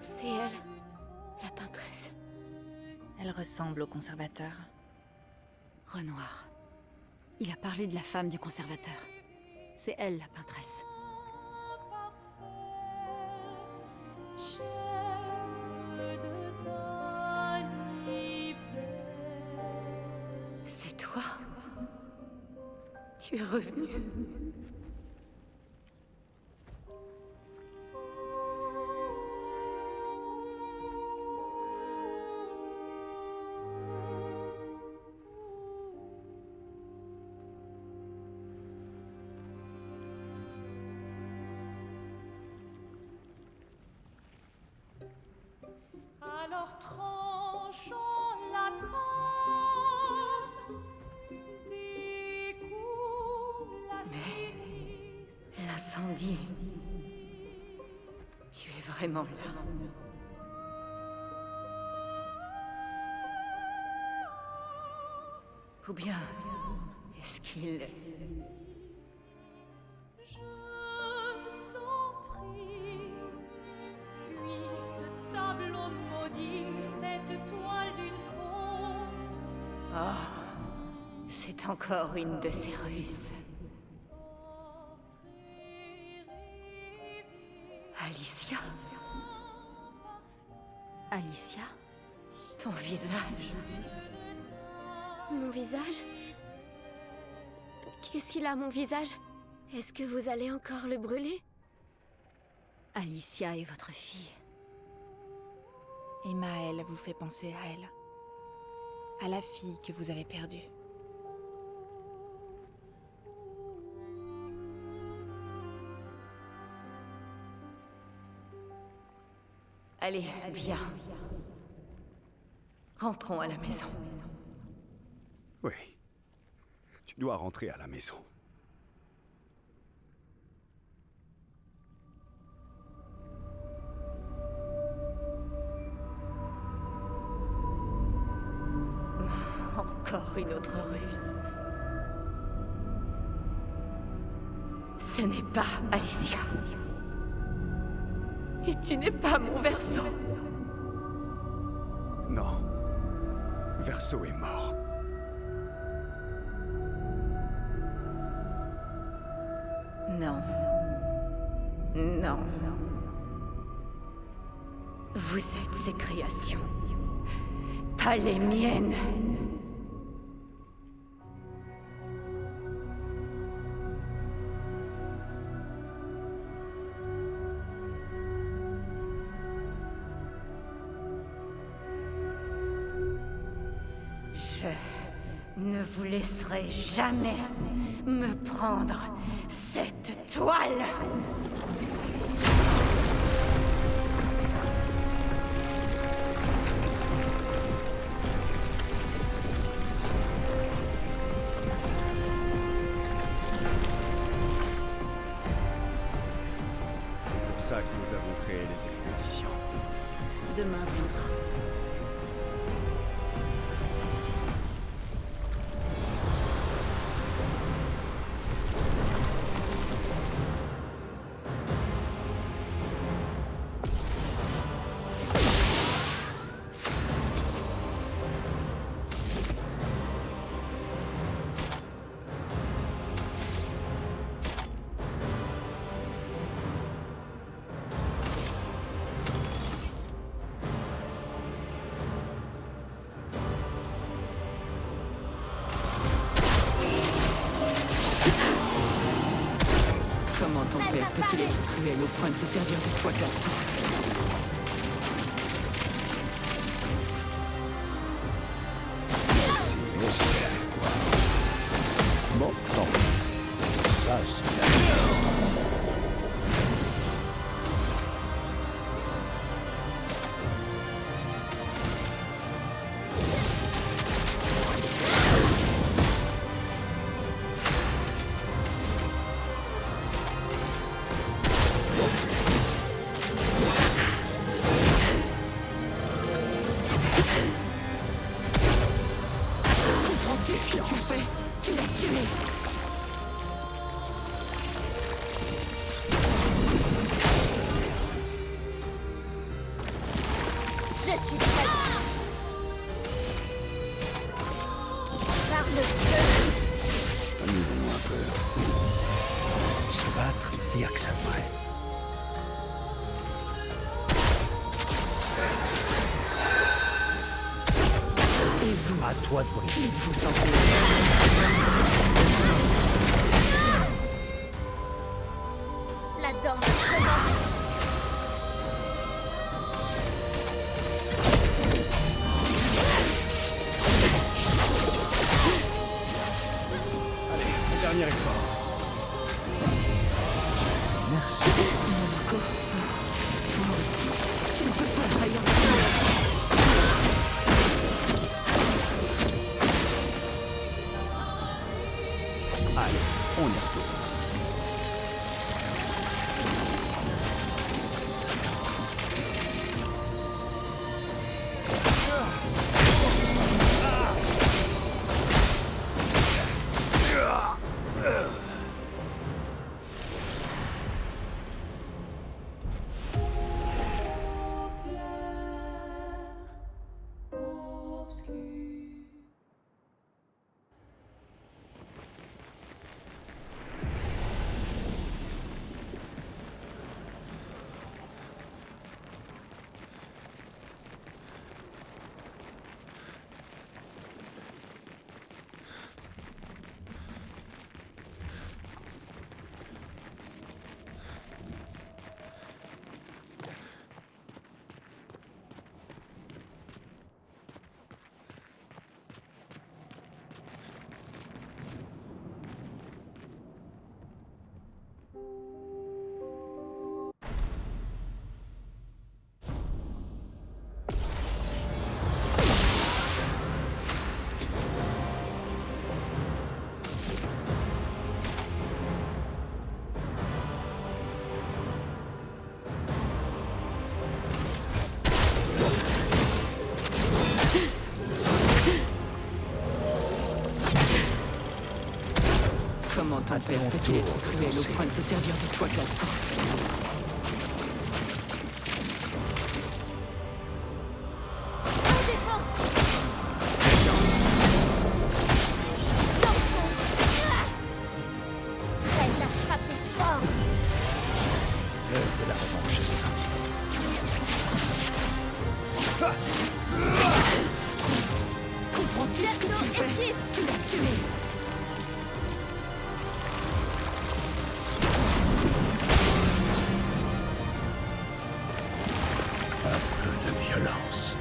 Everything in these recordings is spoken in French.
C'est elle, la peintresse. Elle ressemble au conservateur. Renoir. Il a parlé de la femme du conservateur. C'est elle, la peintresse. C'est toi? Tu es revenu. Alors tranchons la trame, découle la sinistre. L'incendie. Tu es vraiment là. Ou bien, est-ce qu'il... Je t'en prie, fuis ce tableau maudit, cette toile d'une fausse. Oh, c'est encore une de ces ruses. Alicia, Alicia? ton visage. Mon visage? Qu'est-ce qu'il a, mon visage? Est-ce que vous allez encore le brûler? Alicia est votre fille. Et Maëlle vous fait penser à elle. À la fille que vous avez perdue. Allez, viens. Rentrons à la maison. Oui. Tu dois rentrer à la maison. Encore une autre ruse. Ce n'est pas Alicia. Et tu n'es pas mon Verseau. Non. Verseau est mort. Non. Non. Vous êtes ses créations. Pas les miennes. Je ne vous laisserai jamais me prendre cette toile. C'est pour ça que nous avons créé les expéditions. Demain viendra. Comment ton père peut-il être cruel au point de se servir de toi de la sorte? Bon, non. Ça, c'est... Comprends-tu ce que tu fais? Tu l'as tué. Je suis prête. Par le feu. Amusons-nous un peu. Se battre, y a que ça de vrai. Et vous, À toi de briller. êtes-vous censé... La danse commence. Allez, un dernier effort. Merci. Monoko, toi aussi, tu ne peux pas trahir la... Allez, on y retourne. Comment ton père peut-il être cruel au point de se servir de toi de la sorte? En défense. Dansons. Prête à frapper fort. L'heure de la revanche est simple. Comprends-tu ce que tu fais? Esquive. Tu l'as tué! De violence.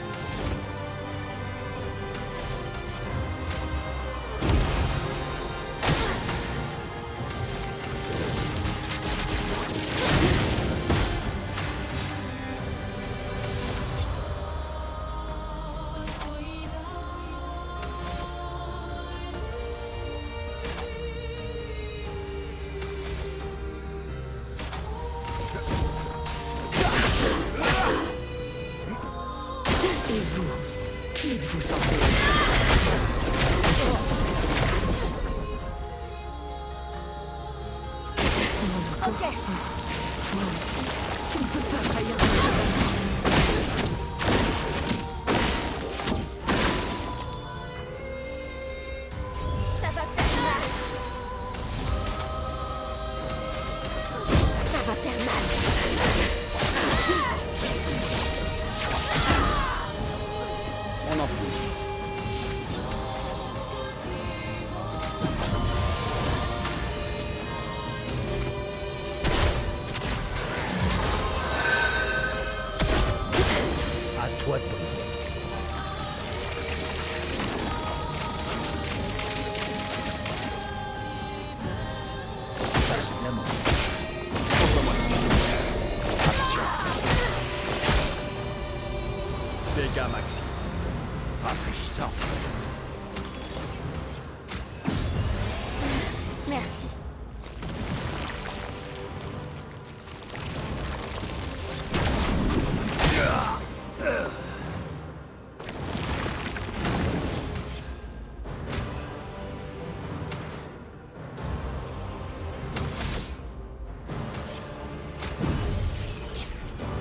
Et vous, qui êtes-vous censé... Monoko, Ok. toi aussi, tu ne peux pas trahir ton père. Ça va faire mal. Ça va faire mal. On en fout. À toi de briller. Ça, c'est de l'amour. Envoie-moi ce que attention. Dégâts maxi. Rafraîchissant. Merci.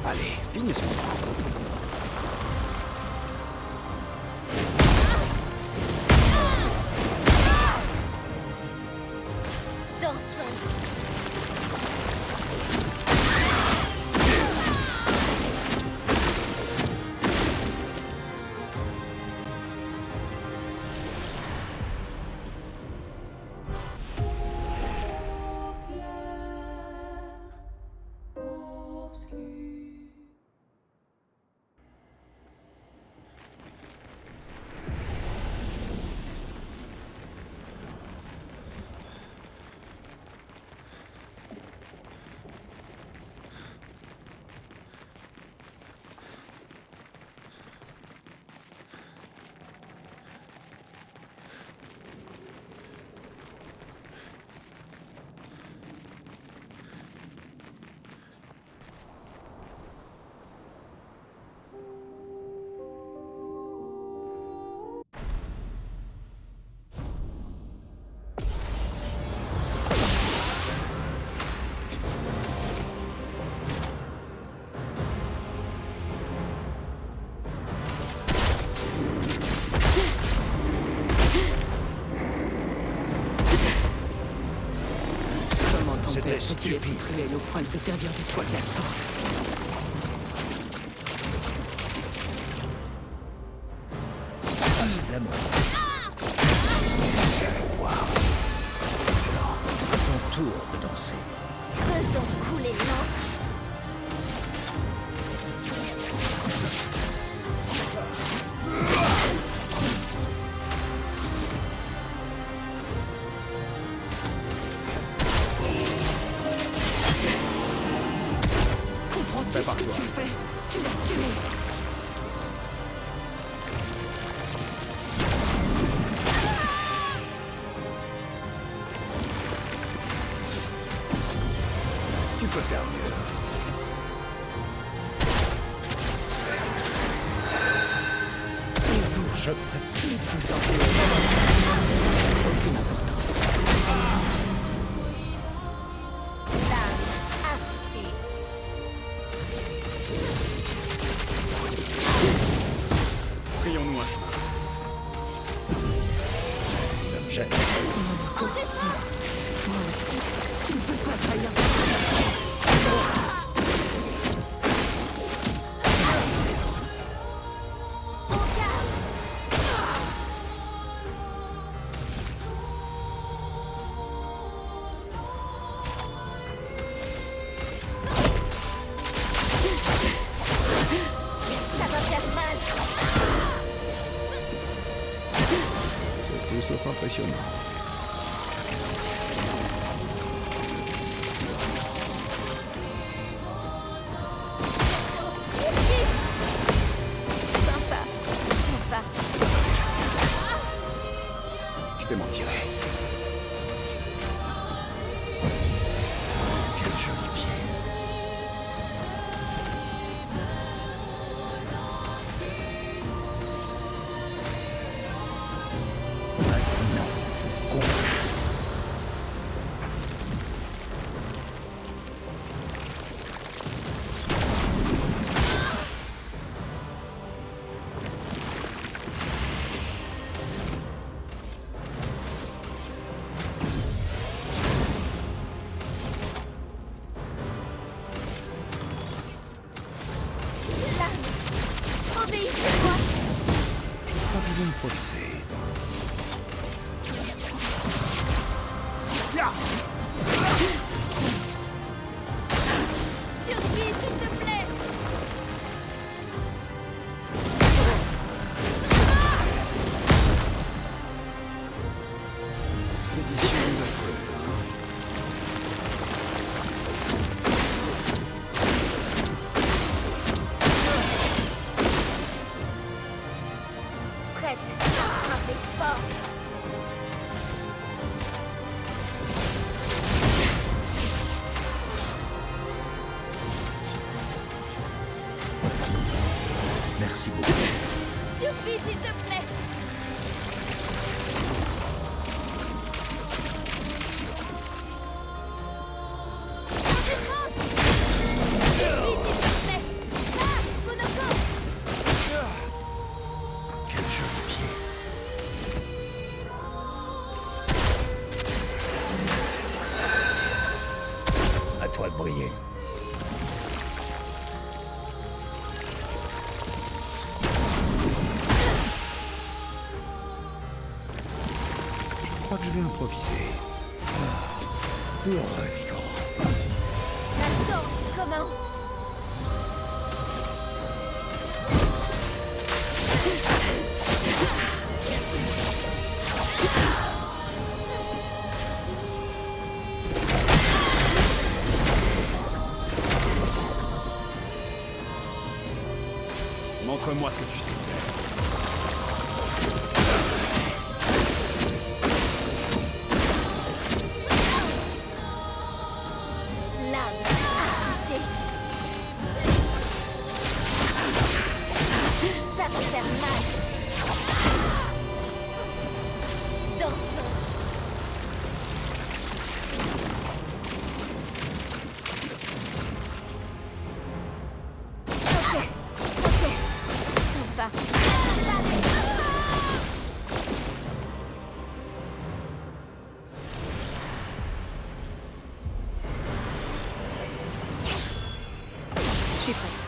Allez, finissons. obscur. Comment ton C'était père peut-il être stupide. cruel au point de se servir de toi de la sorte? Ça, c'est de l'amour. Laissez-le voir. Excellent. À ton tour de danser. Faisons couler l'encre. Comprends-tu ce que Prépare-toi. tu as fait? Tu l'as tué! Tu peux faire mieux. Et vous, Je préfère. êtes-vous censé aucune importance. L'âme affûtée. Frayons-nous un chemin. Ça me gêne. On défend. Toi aussi, tu ne peux pas trahir ta On garde. Ça va faire mal. C'est tout sauf impressionnant. Sympa. Sympa. Je vais m'en tirer. Quel joli pied. Maintenant, gonfle. L'âme. Obéissez-moi. Je crois que je vais improviser. Survie, s'il te plaît. Expédition désastreuse. Prête à frapper fort. Merci beaucoup. Survie, s'il te plaît. Quel joli pied. À toi de briller. Je crois que je vais improviser. Revigorant. La danse commence. Montre-moi ce que tu sais faire. L'âme habitée. Ça va faire mal. Dansons. Ok, ça va. Je suis prête.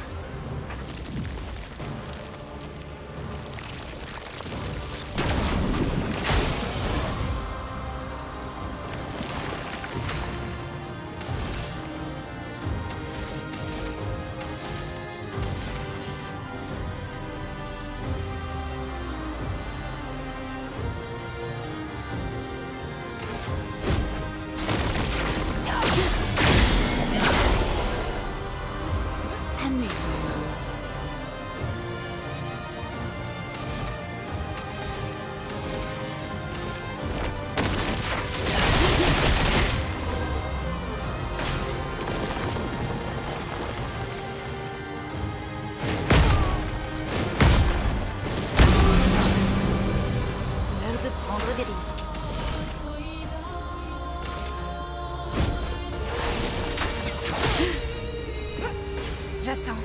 Amuse. L'heure de prendre des risques. J'attends.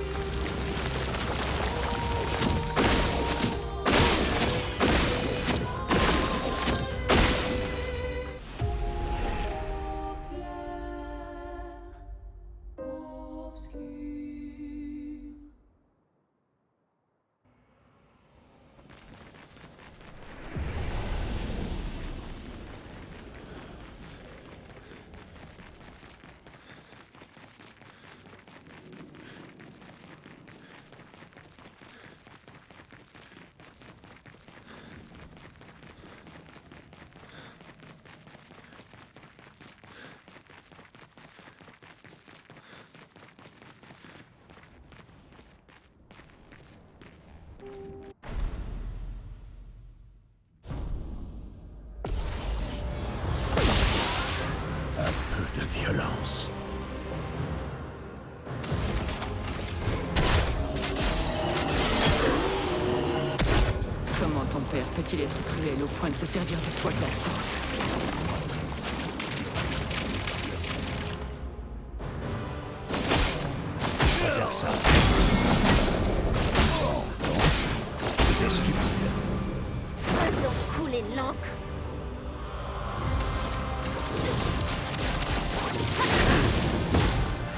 De violence. Comment ton père peut-il être cruel au point de se servir de toi de la sorte? Faire ça. C'est stupide. Faisons couler l'encre.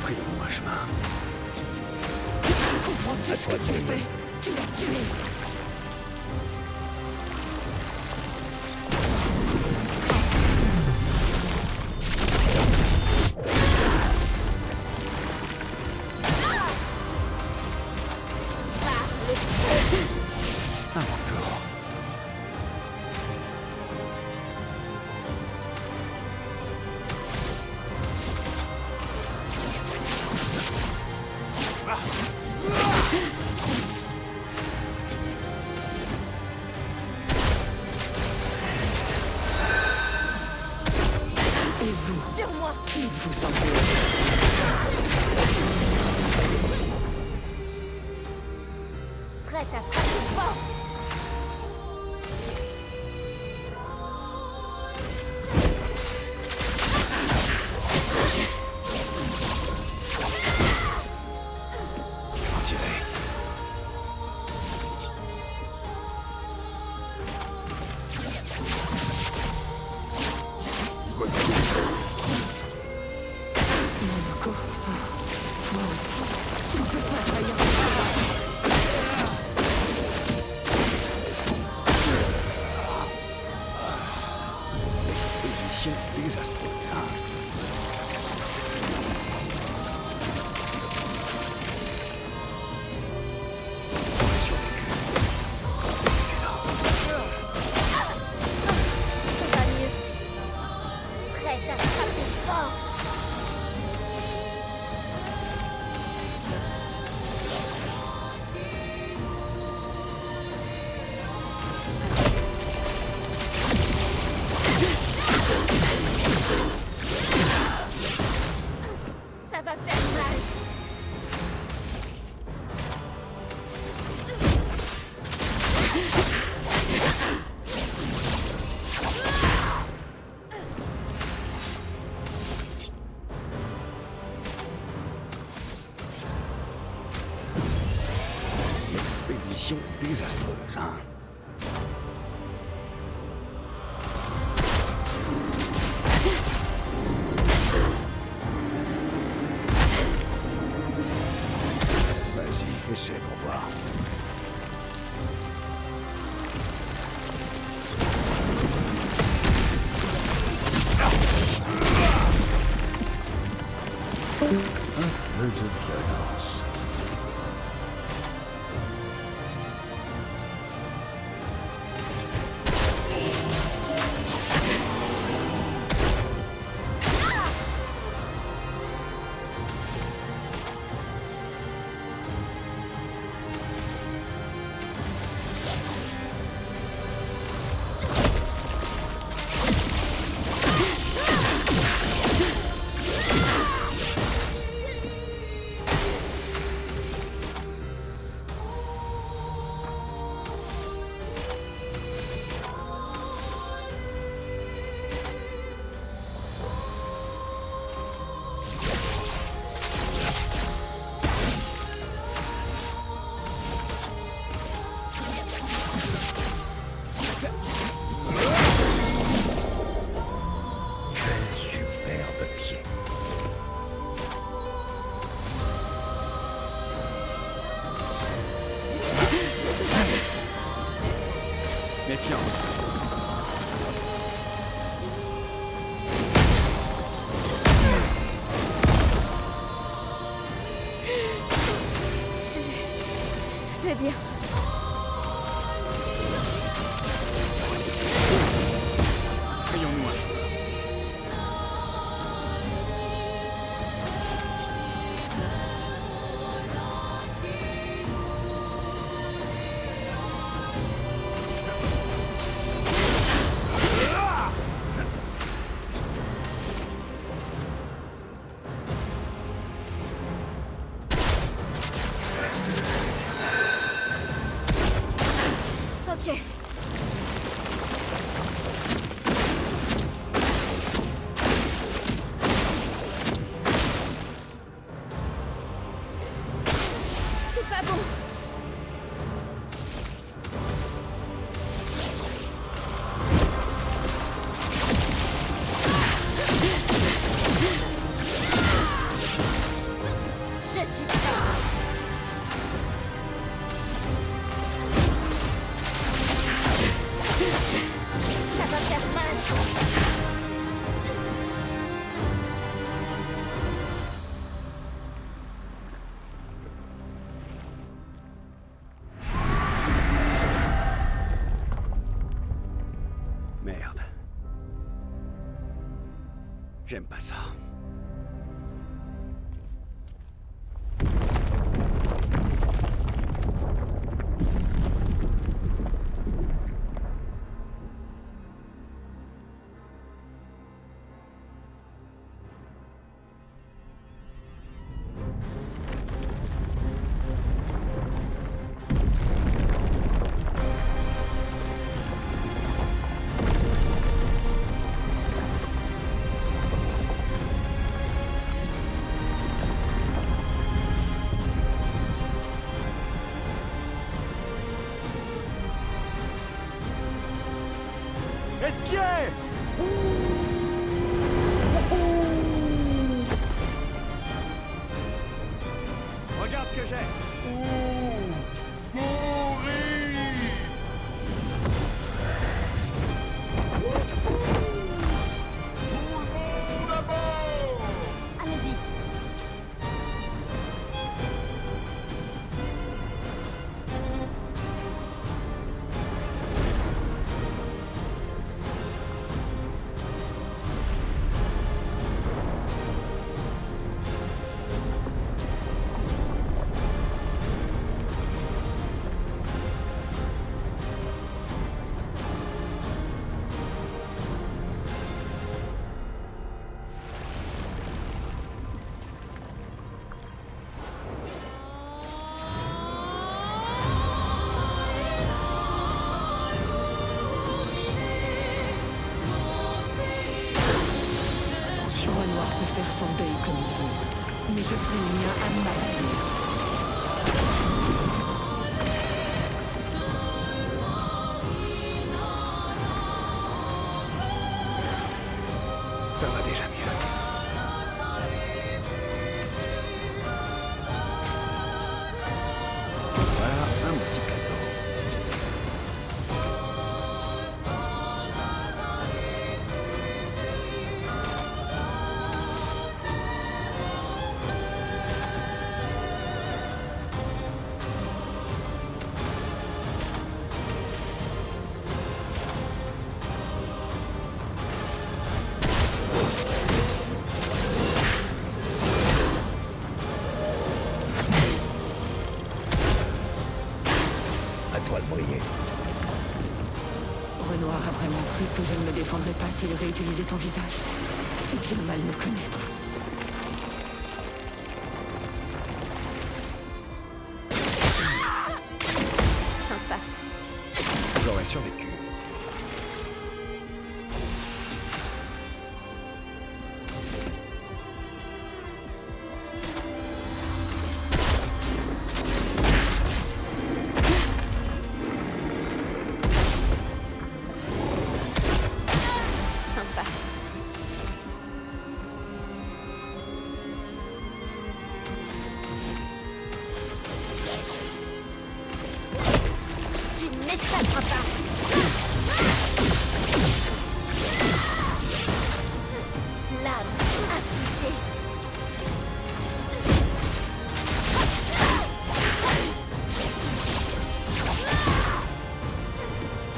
Frayons-nous un chemin. Comprends-tu ce que tu fais? Tu l'as tué! Un mentor. Et vous? Sur moi. Qui êtes-vous censé être? Prête à frapper fort. En tirer. Monoko, toi aussi, tu ne peux pas trahir ton père. mission désastreuse, hein. Vas-y, essaie pour voir. Un peu de violence. Méfiance. Je vais bien. Frayons-nous un chemin. Ok. C'est pas bon. Je suis prête. Ça va faire mal. Merde. J'aime pas ça. Esquier! Regarde ce que j'ai! Allons-y. Renoir peut faire son deuil comme il veut, mais je ferai le mien à ma manière. un petit cadeau. À toi de briller. Renoir a vraiment cru que je ne me défendrais pas s'il réutilisait ton visage. C'est bien mal me connaître. Sympa. J'aurais survécu. Sympa. Tu n'échapperas pas. L'âme affûtée.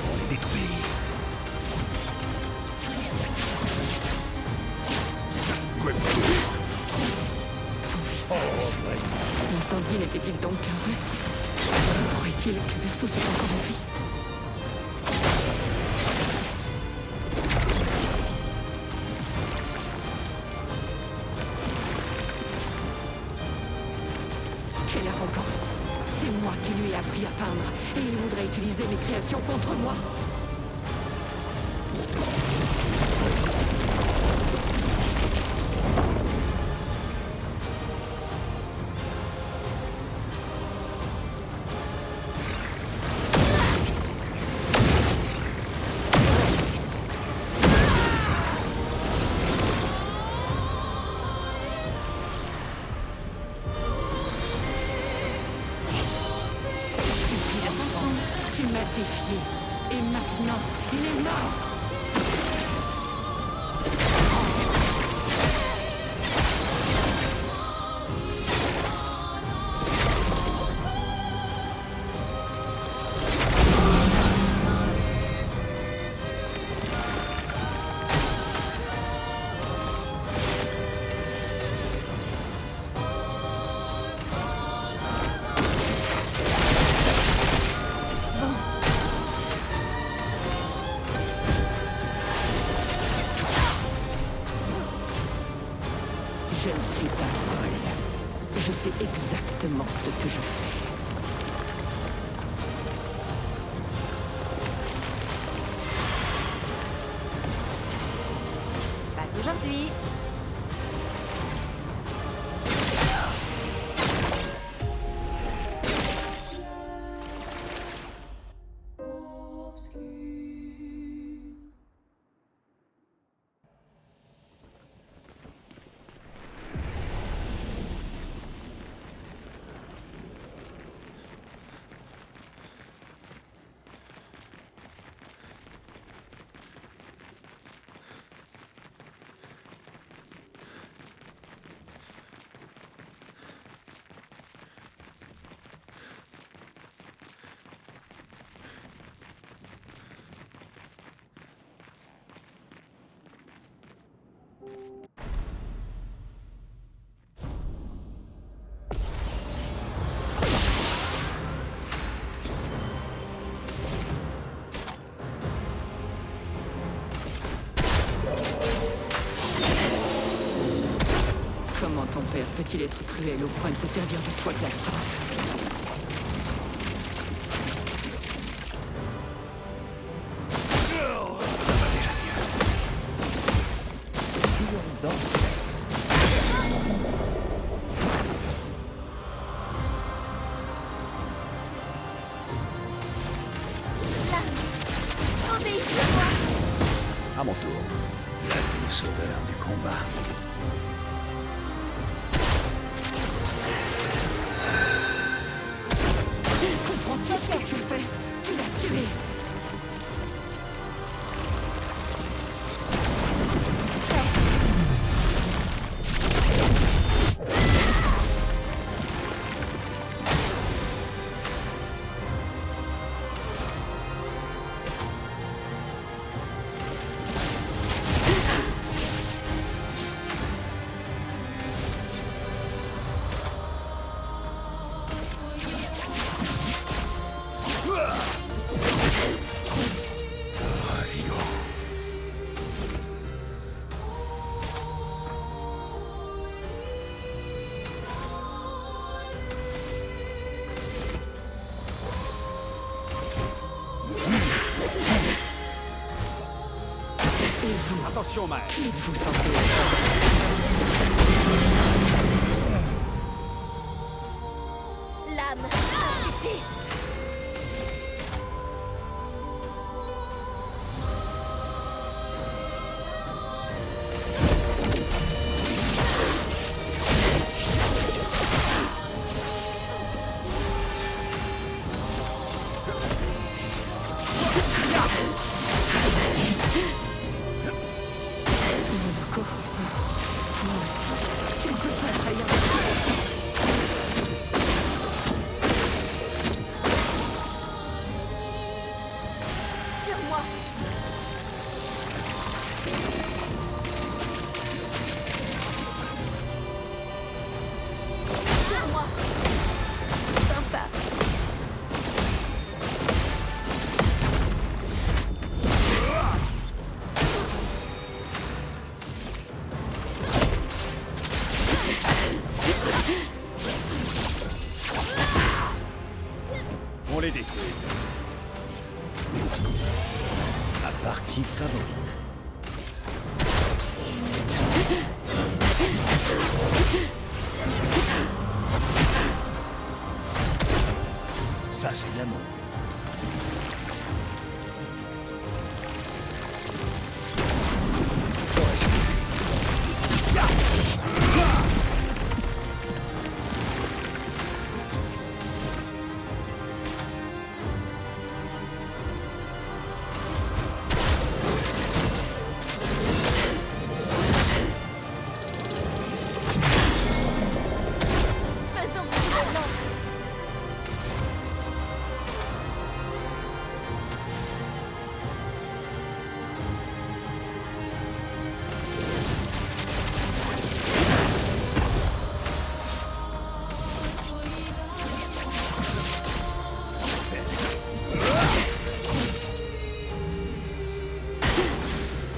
On les détruit. Ton visage. L'incendie n'était-il donc qu'un rêve? Pourrait-il que Verso soit encore en vie? Quelle arrogance! C'est moi qui lui ai appris à peindre, et il voudrait utiliser mes créations contre moi. Stupide enfant, tu m'as défié. Et maintenant, il est mort. Je ne suis pas folle. Je sais exactement ce que je fais. Pas aujourd'hui. Comment ton père peut-il être cruel au point de se servir de toi de la sorte? Si on dansait. Obéissez-moi. À mon tour. Le sauveur du combat. Il Attention, mère. Êtes-vous censé... Lame amputée. Monoko, toi aussi, tu ne peux pas trahir. Sur moi. Sur moi. Sympa. On les détruit. Ma partie favorite. Ça, c'est de l'amour. Faisons avant.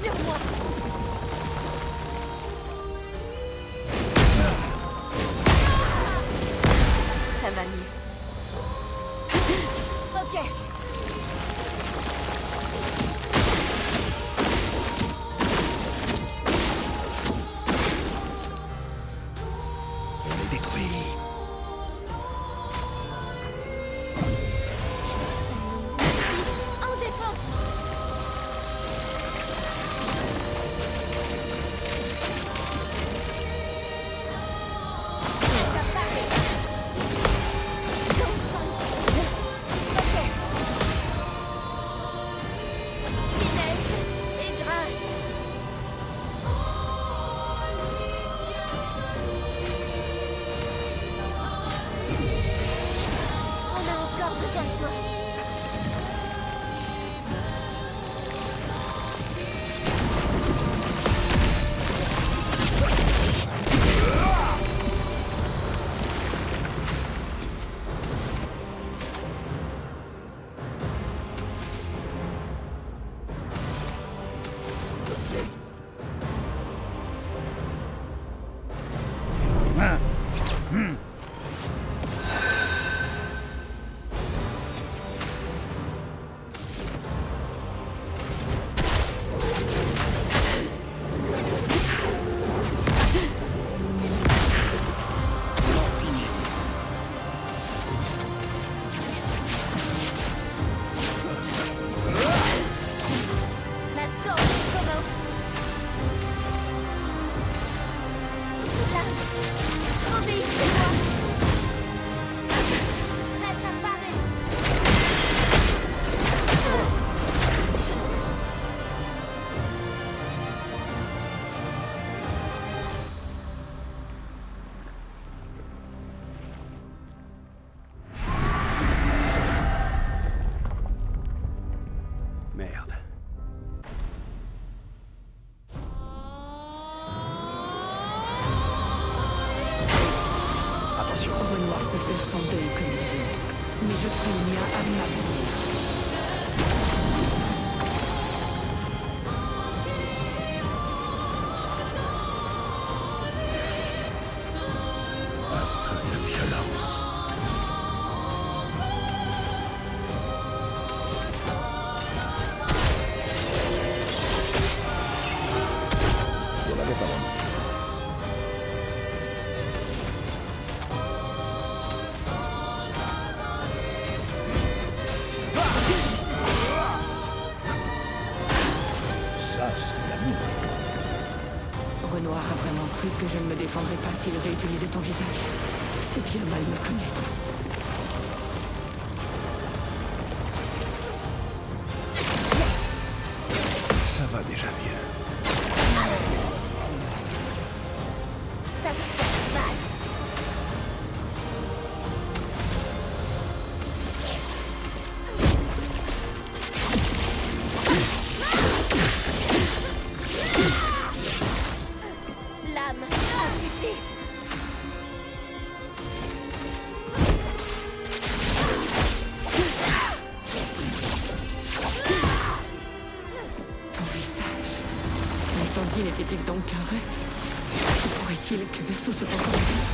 Sur moi. Ça va mieux. Ok. On les détruit. En défense. Préparé. Dans son. Ok. Finesse et grâce. On a encore besoin de toi. La torche commence. Là, obéissez-moi. Prête à parer. Merde. Attention. Renoir peut faire son deuil comme il veut, mais je ferai le mien à ma manière. Un peu de violence. que je ne me défendrais pas s'il réutilisait ton visage. C'est bien mal me connaître. Ça va déjà mieux. Ça va faire mal. L'âme amputée. Ton visage. L'incendie n'était-il donc qu'un rêve? Se pourrait-il que Verso soit encore en vie?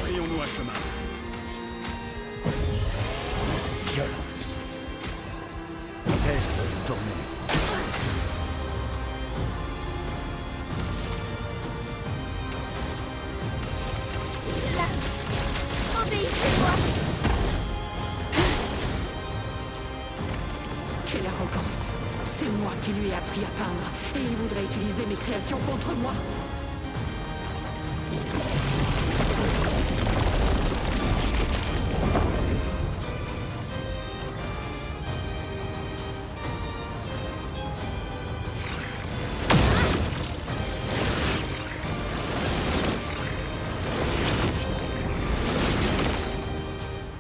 Voyons-nous un chemin. Violence. Cesse de tourner. Là. Obéissez-moi. Quelle arrogance! C'est moi qui lui ai appris à peindre, et il voudrait utiliser mes créations contre moi!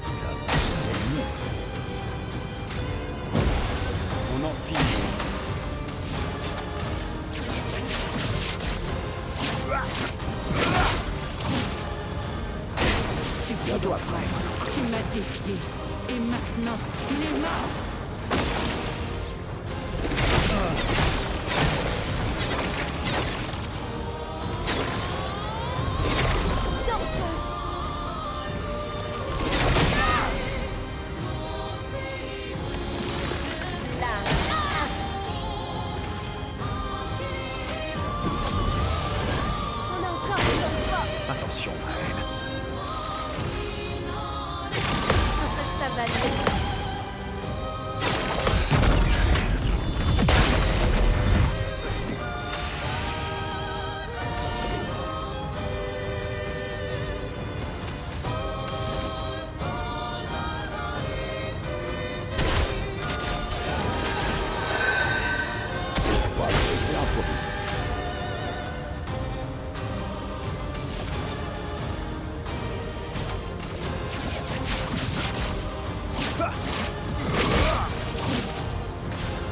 Ça va saigner. On en finit. Stupide enfant, tu m'as défié, et maintenant, il est mort! Dansons. L'âme amputée. On a encore besoin de toi. Attention, Maël. Ça va mieux. Voilà, c'est un peu.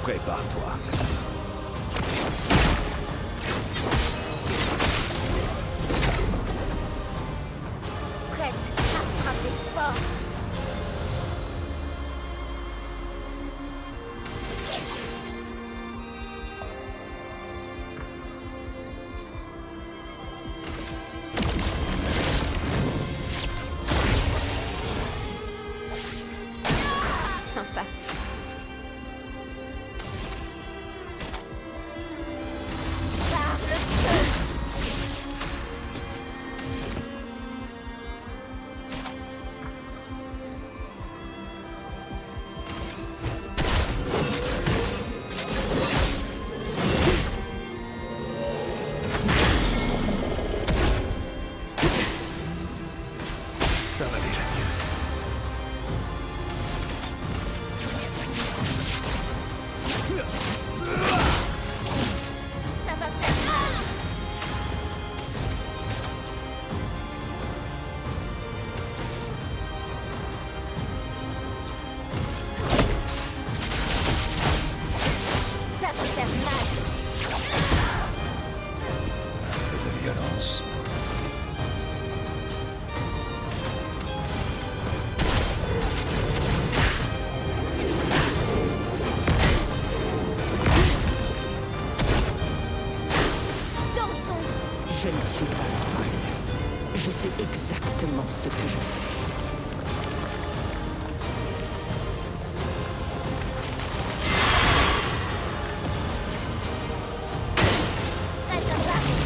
Prépare-toi. Prête à frapper fort. Sympa. Par le feu. Ça va déjà mieux. Ça va faire mal. Ça va faire mal. De violence. Dansons. Je ne suis pas folle. Je sais exactement ce que je fais. Prête à barrer.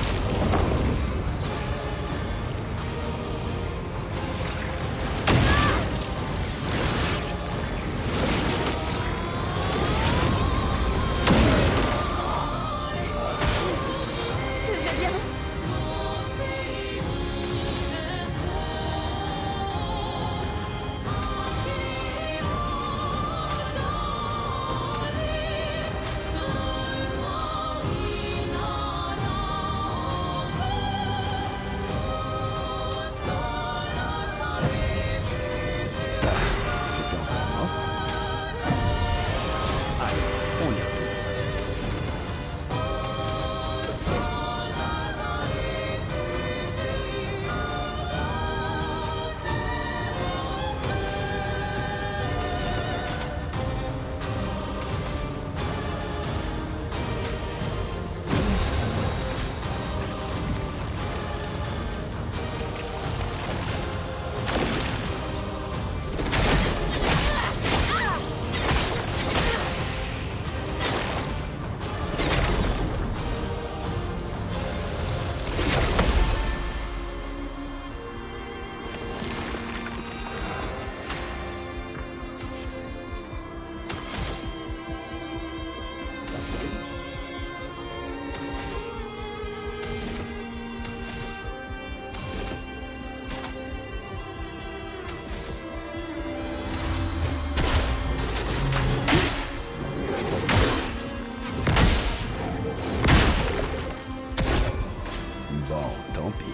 Tant pis.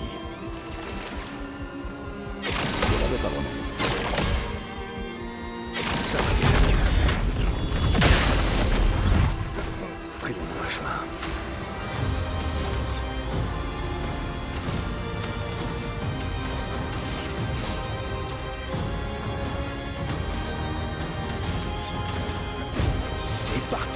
Je l'avais pas vraiment. Ça va bien. Frayons-nous un chemin. C'est parti.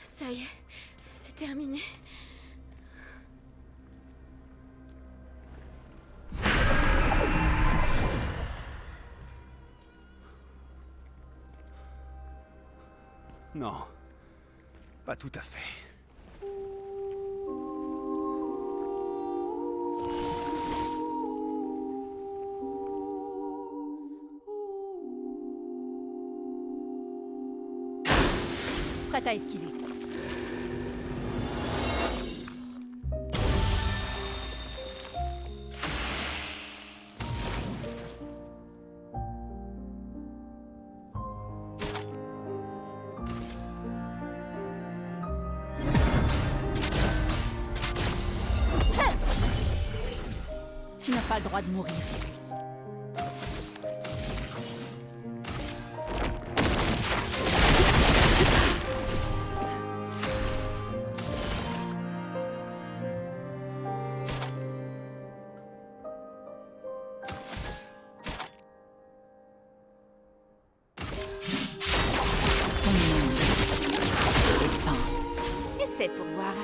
Ça y est, c'est terminé. Non, pas tout à fait. Prête à esquiver. Tu n'as pas le droit de mourir. Essaie pour voir.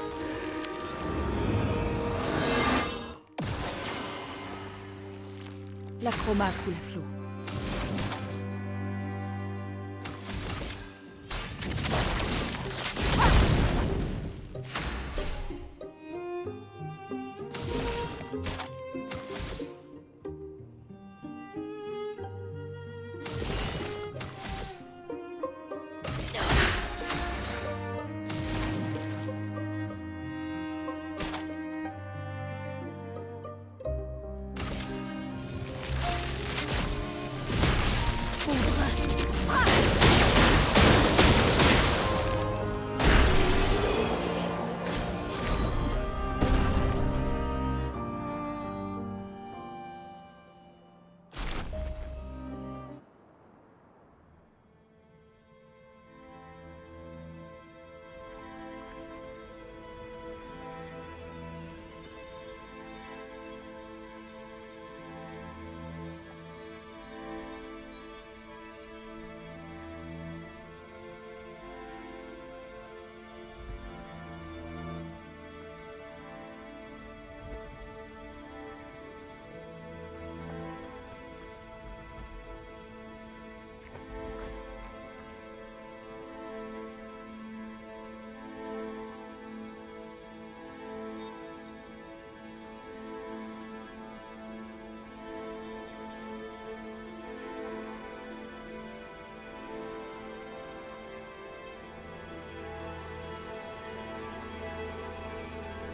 La chroma coule à flot.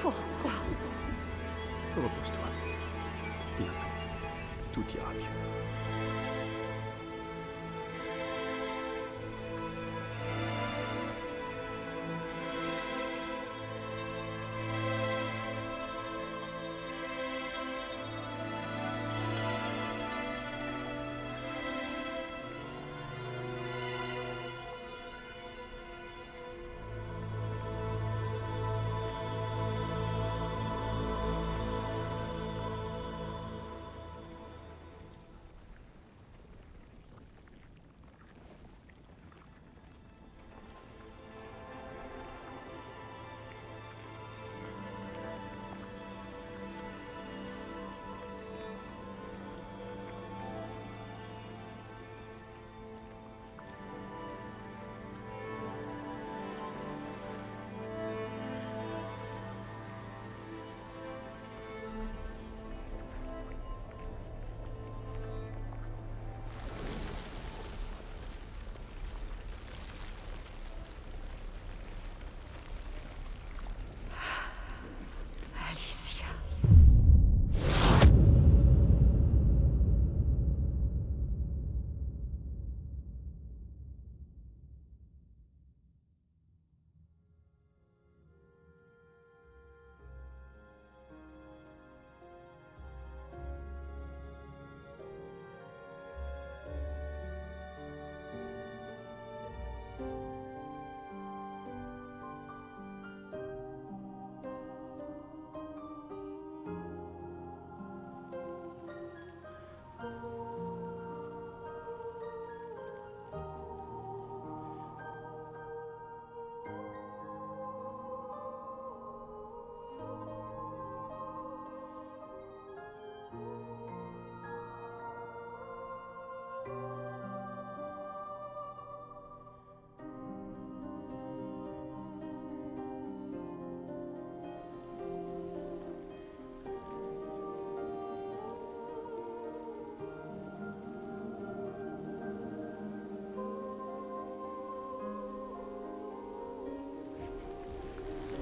Pourquoi? Repose-toi. Bientôt, tout ira mieux. Alicia.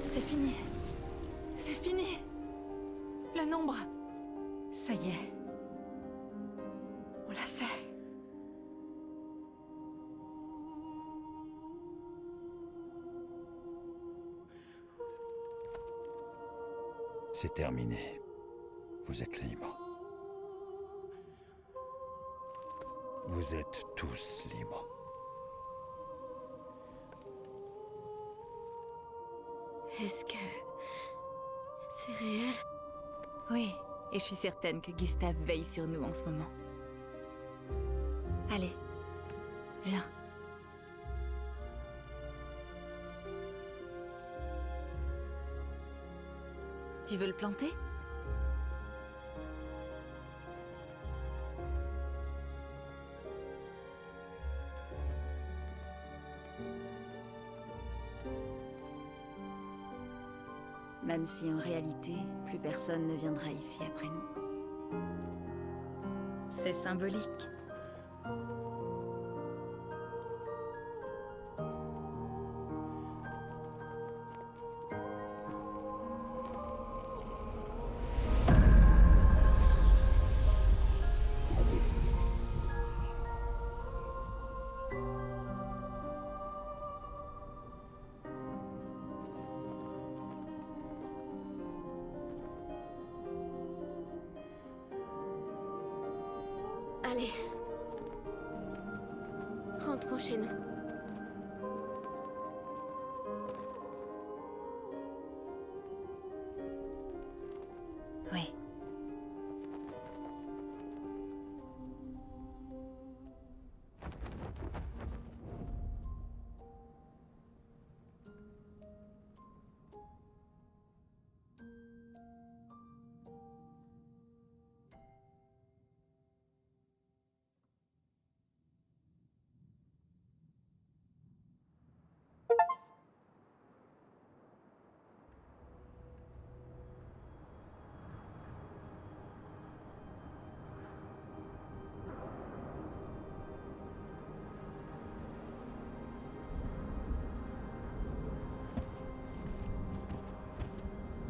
C'est fini. C'est fini. Le nombre. Ça y est. On l'a fait. C'est terminé. Vous êtes libres. Vous êtes tous libres. Est-ce que... c'est réel? Oui, et je suis certaine que Gustave veille sur nous en ce moment. Allez, viens. Tu veux le planter? Même si en réalité, plus personne ne viendra ici après nous. C'est symbolique. Allez. Rentrons chez nous. Oui.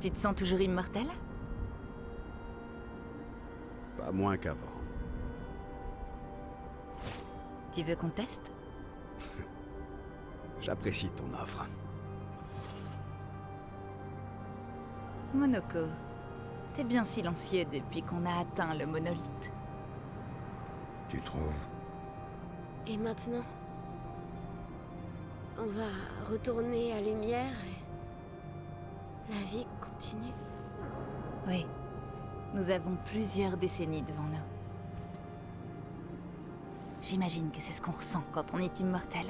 Tu te sens toujours immortel? Pas moins qu'avant. Tu veux qu'on teste? J'apprécie ton offre. Monoko, t'es bien silencieux depuis qu'on a atteint le monolithe. Tu trouves? Et maintenant? On va retourner à Lumière et... la vie continue. Oui, nous avons plusieurs décennies devant nous. J'imagine que c'est ce qu'on ressent quand on est immortel.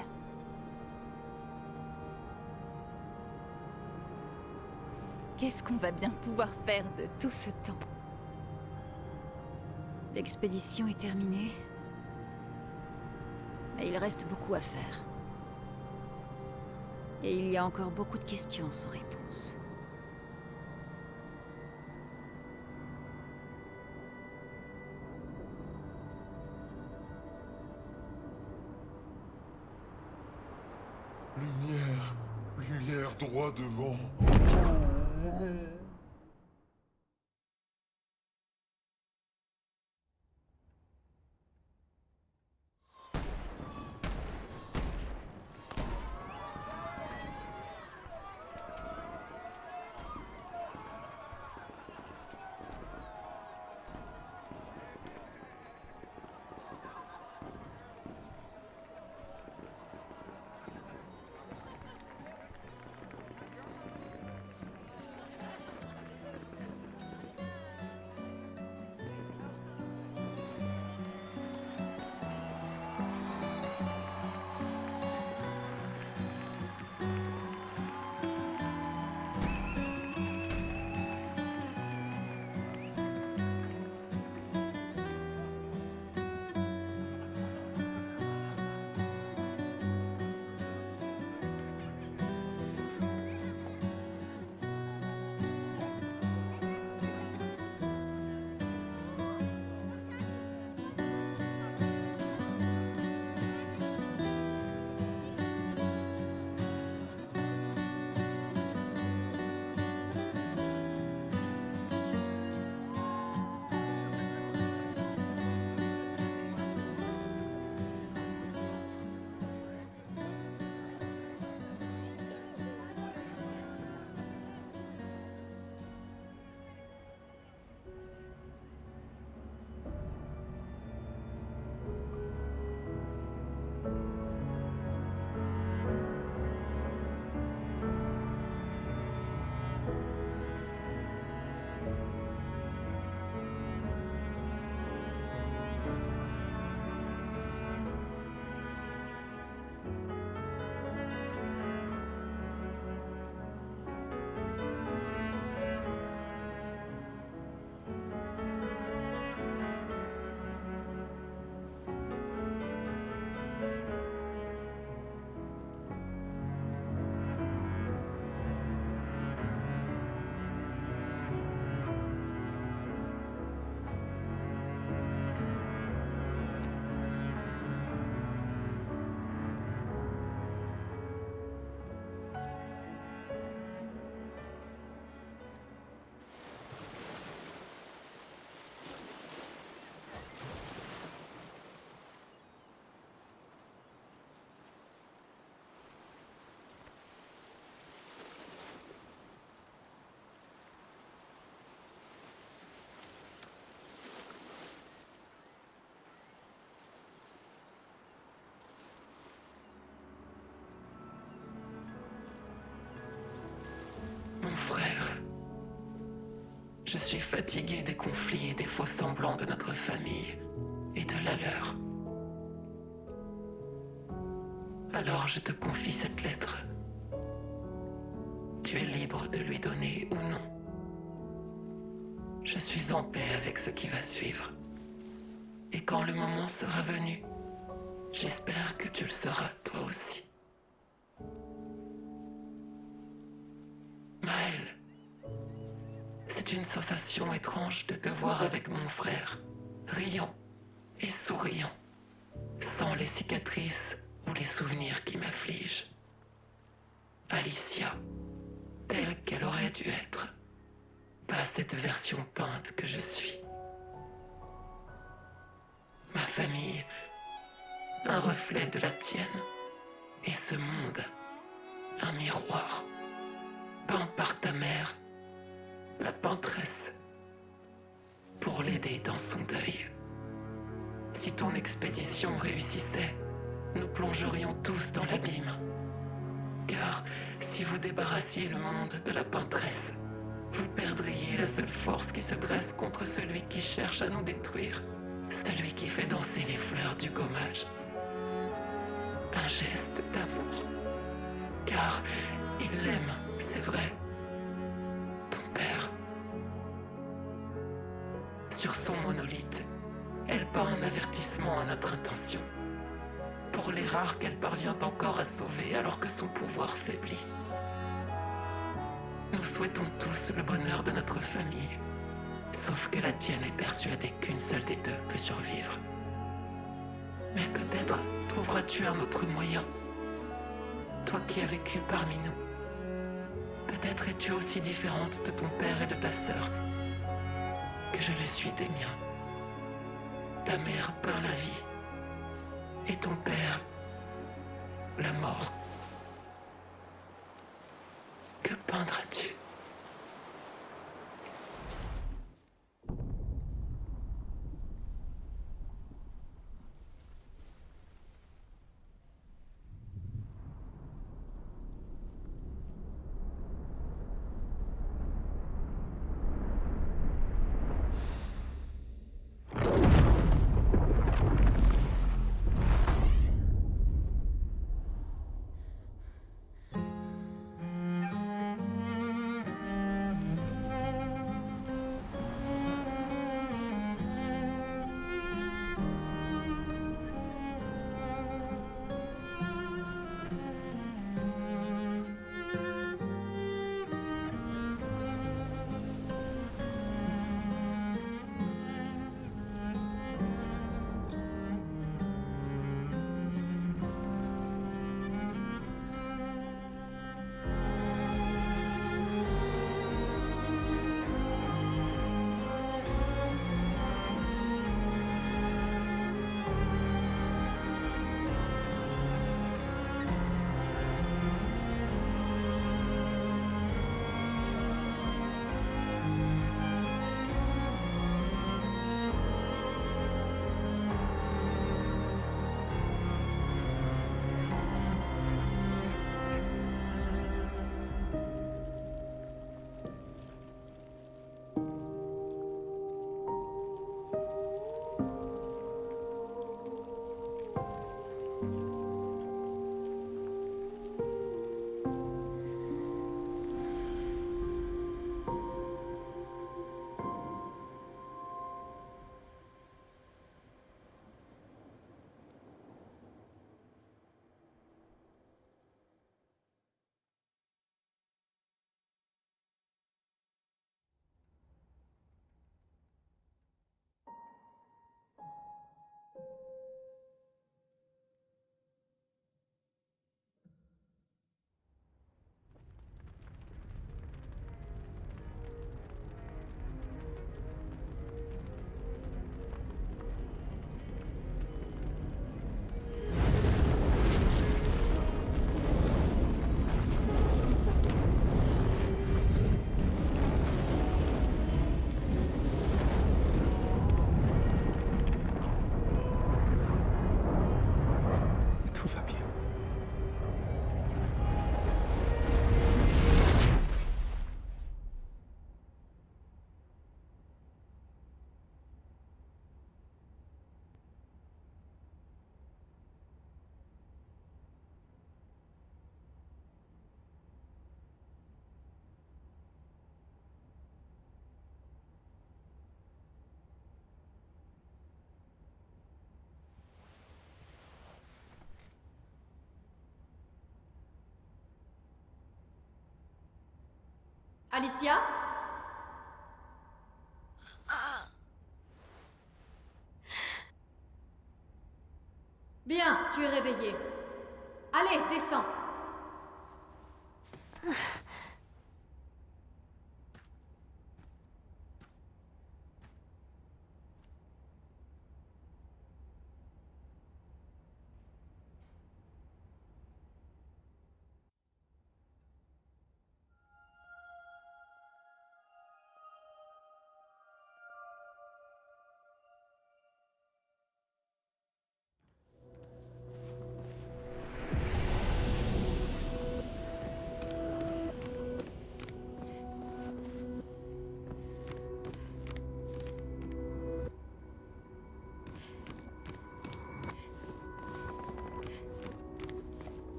Qu'est-ce qu'on va bien pouvoir faire de tout ce temps? L'expédition est terminée. Mais il reste beaucoup à faire. Et il y a encore beaucoup de questions sans réponse. Lumière, lumière droit devant. Mon frère, je suis fatigué des conflits et des faux semblants de notre famille et de la leur. Alors je te confie cette lettre. Tu es libre de lui donner ou non. Je suis en paix avec ce qui va suivre. Et quand le moment sera venu, j'espère que tu le seras toi aussi. Maël, c'est une sensation étrange de te voir avec mon frère, riant et souriant, sans les cicatrices ou les souvenirs qui m'affligent. Alicia, telle qu'elle aurait dû être, à cette version peinte que je suis. Ma famille, un reflet de la tienne, et ce monde, un miroir, peint par ta mère, la peintresse, pour l'aider dans son deuil. Si ton expédition réussissait, nous plongerions tous dans l'abîme. Car si vous débarrassiez le monde de la peintresse, vous perdriez la seule force qui se dresse contre celui qui cherche à nous détruire, celui qui fait danser les fleurs du gommage. Un geste d'amour. Car il l'aime, c'est vrai. Ton père. Sur son monolithe, elle peint un avertissement à notre intention. Pour les rares qu'elle parvient encore à sauver alors que son pouvoir faiblit. Nous souhaitons tous le bonheur de notre famille, sauf que la tienne est persuadée qu'une seule des deux peut survivre. Mais peut-être trouveras-tu un autre moyen, toi qui as vécu parmi nous. Peut-être es-tu aussi différente de ton père et de ta sœur que je le suis des miens. Ta mère peint la vie, et ton père, la mort. Que peindras-tu ? Alicia? Bien, tu es réveillée. Allez, descends.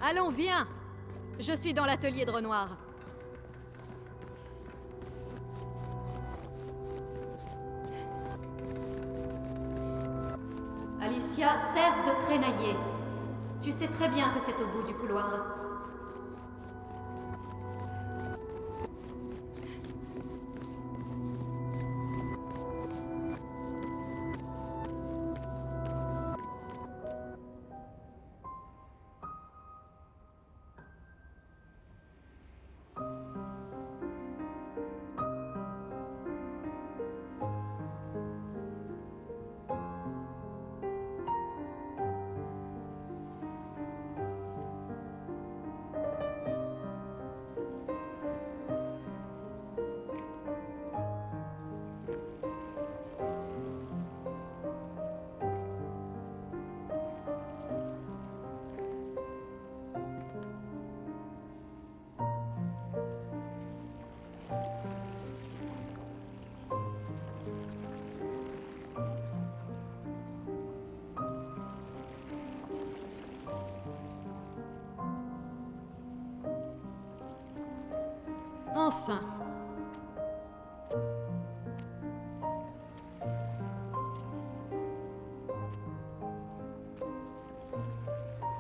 Allons, viens! Je suis dans l'atelier de Renoir. Alicia, cesse de traînailler. Tu sais très bien que c'est au bout du couloir. Enfin.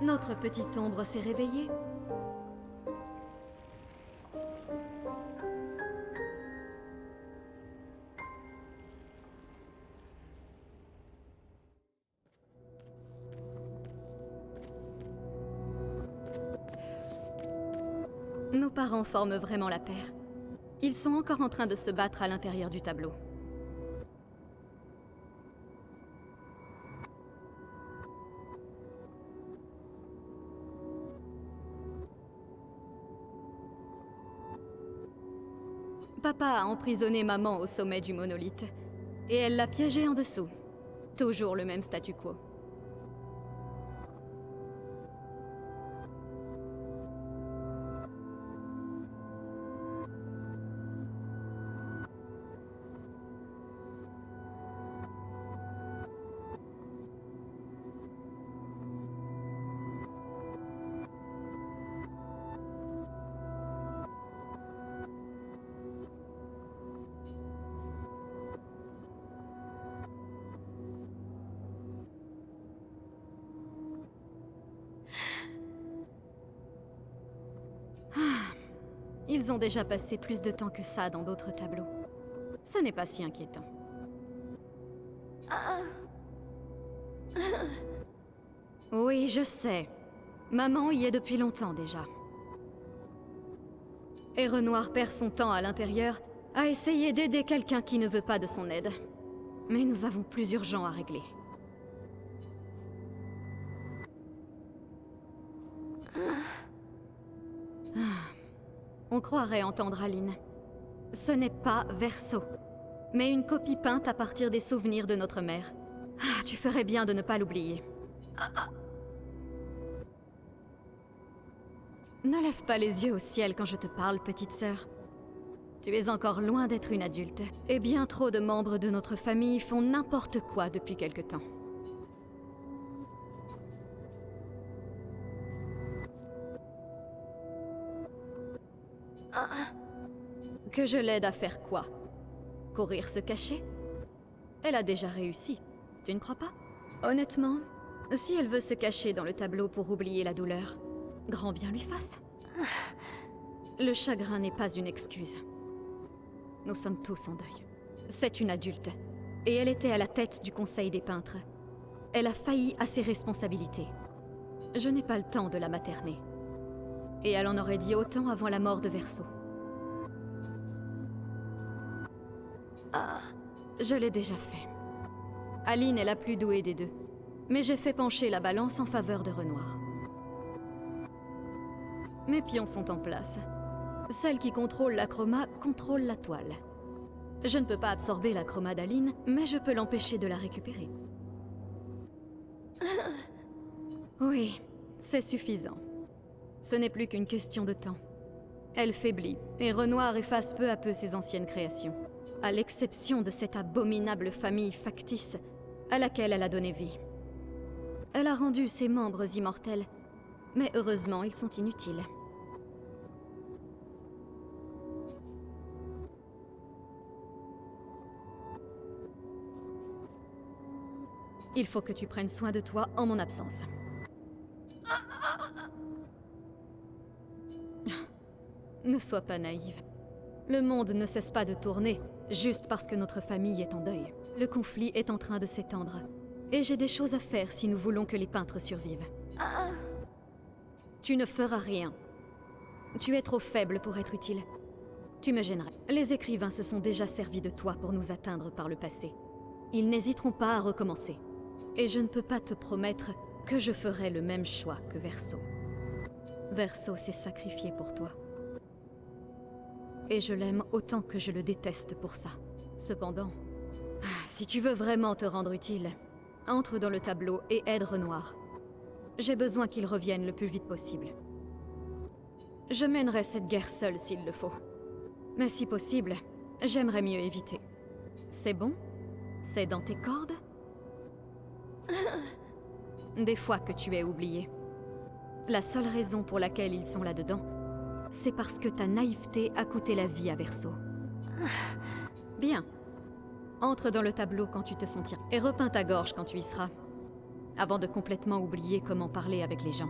Notre petite ombre s'est réveillée. Nos parents forment vraiment la paire. Ils sont encore en train de se battre à l'intérieur du tableau. Papa a emprisonné maman au sommet du monolithe. Et elle l'a piégée en dessous. Toujours le même statu quo. Ils ont déjà passé plus de temps que ça dans d'autres tableaux. Ce n'est pas si inquiétant. Oui, je sais. Maman y est depuis longtemps déjà. Et Renoir perd son temps à l'intérieur à essayer d'aider quelqu'un qui ne veut pas de son aide. Mais nous avons plus urgent à régler. On croirait entendre Aline. Ce n'est pas Verso, mais une copie peinte à partir des souvenirs de notre mère. Ah, tu ferais bien de ne pas l'oublier. Ne lève pas les yeux au ciel quand je te parle, petite sœur. Tu es encore loin d'être une adulte, et bien trop de membres de notre famille font n'importe quoi depuis quelque temps. Que je l'aide à faire quoi? Courir se cacher? Elle a déjà réussi, tu ne crois pas? Honnêtement, si elle veut se cacher dans le tableau pour oublier la douleur, grand bien lui fasse. Le chagrin n'est pas une excuse. Nous sommes tous en deuil. C'est une adulte, et elle était à la tête du Conseil des peintres. Elle a failli à ses responsabilités. Je n'ai pas le temps de la materner. Et elle en aurait dit autant avant la mort de Verso. Je l'ai déjà fait. Aline est la plus douée des deux. Mais j'ai fait pencher la balance en faveur de Renoir. Mes pions sont en place. Celle qui contrôle l'achroma contrôle la toile. Je ne peux pas absorber l'achroma d'Aline, mais je peux l'empêcher de la récupérer. Oui, c'est suffisant. Ce n'est plus qu'une question de temps. Elle faiblit, et Renoir efface peu à peu ses anciennes créations. À l'exception de cette abominable famille factice à laquelle elle a donné vie. Elle a rendu ses membres immortels, Mais heureusement, ils sont inutiles. Il faut que tu prennes soin de toi en mon absence. Ne sois pas naïve. Le monde ne cesse pas de tourner, juste parce que notre famille est en deuil. Le conflit est en train de s'étendre. Et j'ai des choses à faire si nous voulons que les peintres survivent. Tu ne feras rien. Tu es trop faible pour être utile. Tu me gênerais. Les écrivains se sont déjà servis de toi pour nous atteindre par le passé. Ils n'hésiteront pas à recommencer. Et je ne peux pas te promettre que je ferai le même choix que Verso. Verso s'est sacrifié pour toi. Et je l'aime autant que je le déteste pour ça. Cependant, si tu veux vraiment te rendre utile, entre dans le tableau et aide Renoir. J'ai besoin qu'il revienne le plus vite possible. Je mènerai cette guerre seule s'il le faut. Mais si possible, j'aimerais mieux éviter. C'est bon? C'est dans tes cordes? Des fois que tu es oublié. La seule raison pour laquelle ils sont là-dedans, c'est parce que ta naïveté a coûté la vie à Verso. Bien. Entre dans le tableau quand tu te sentiras, et repeins ta gorge quand tu y seras, avant de complètement oublier comment parler avec les gens.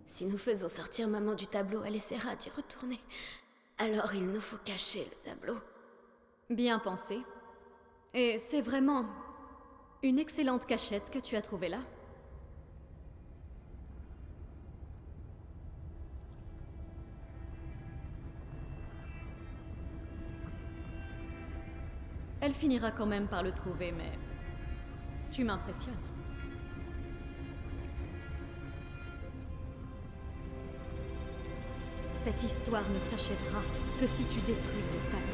Si nous faisons sortir maman du tableau, elle essaiera d'y retourner. Alors il nous faut cacher le tableau. Bien pensé. Et c'est vraiment une excellente cachette que tu as trouvée là. Elle finira quand même par le trouver, mais tu m'impressionnes. Cette histoire ne s'achèvera que si tu détruis le tableau.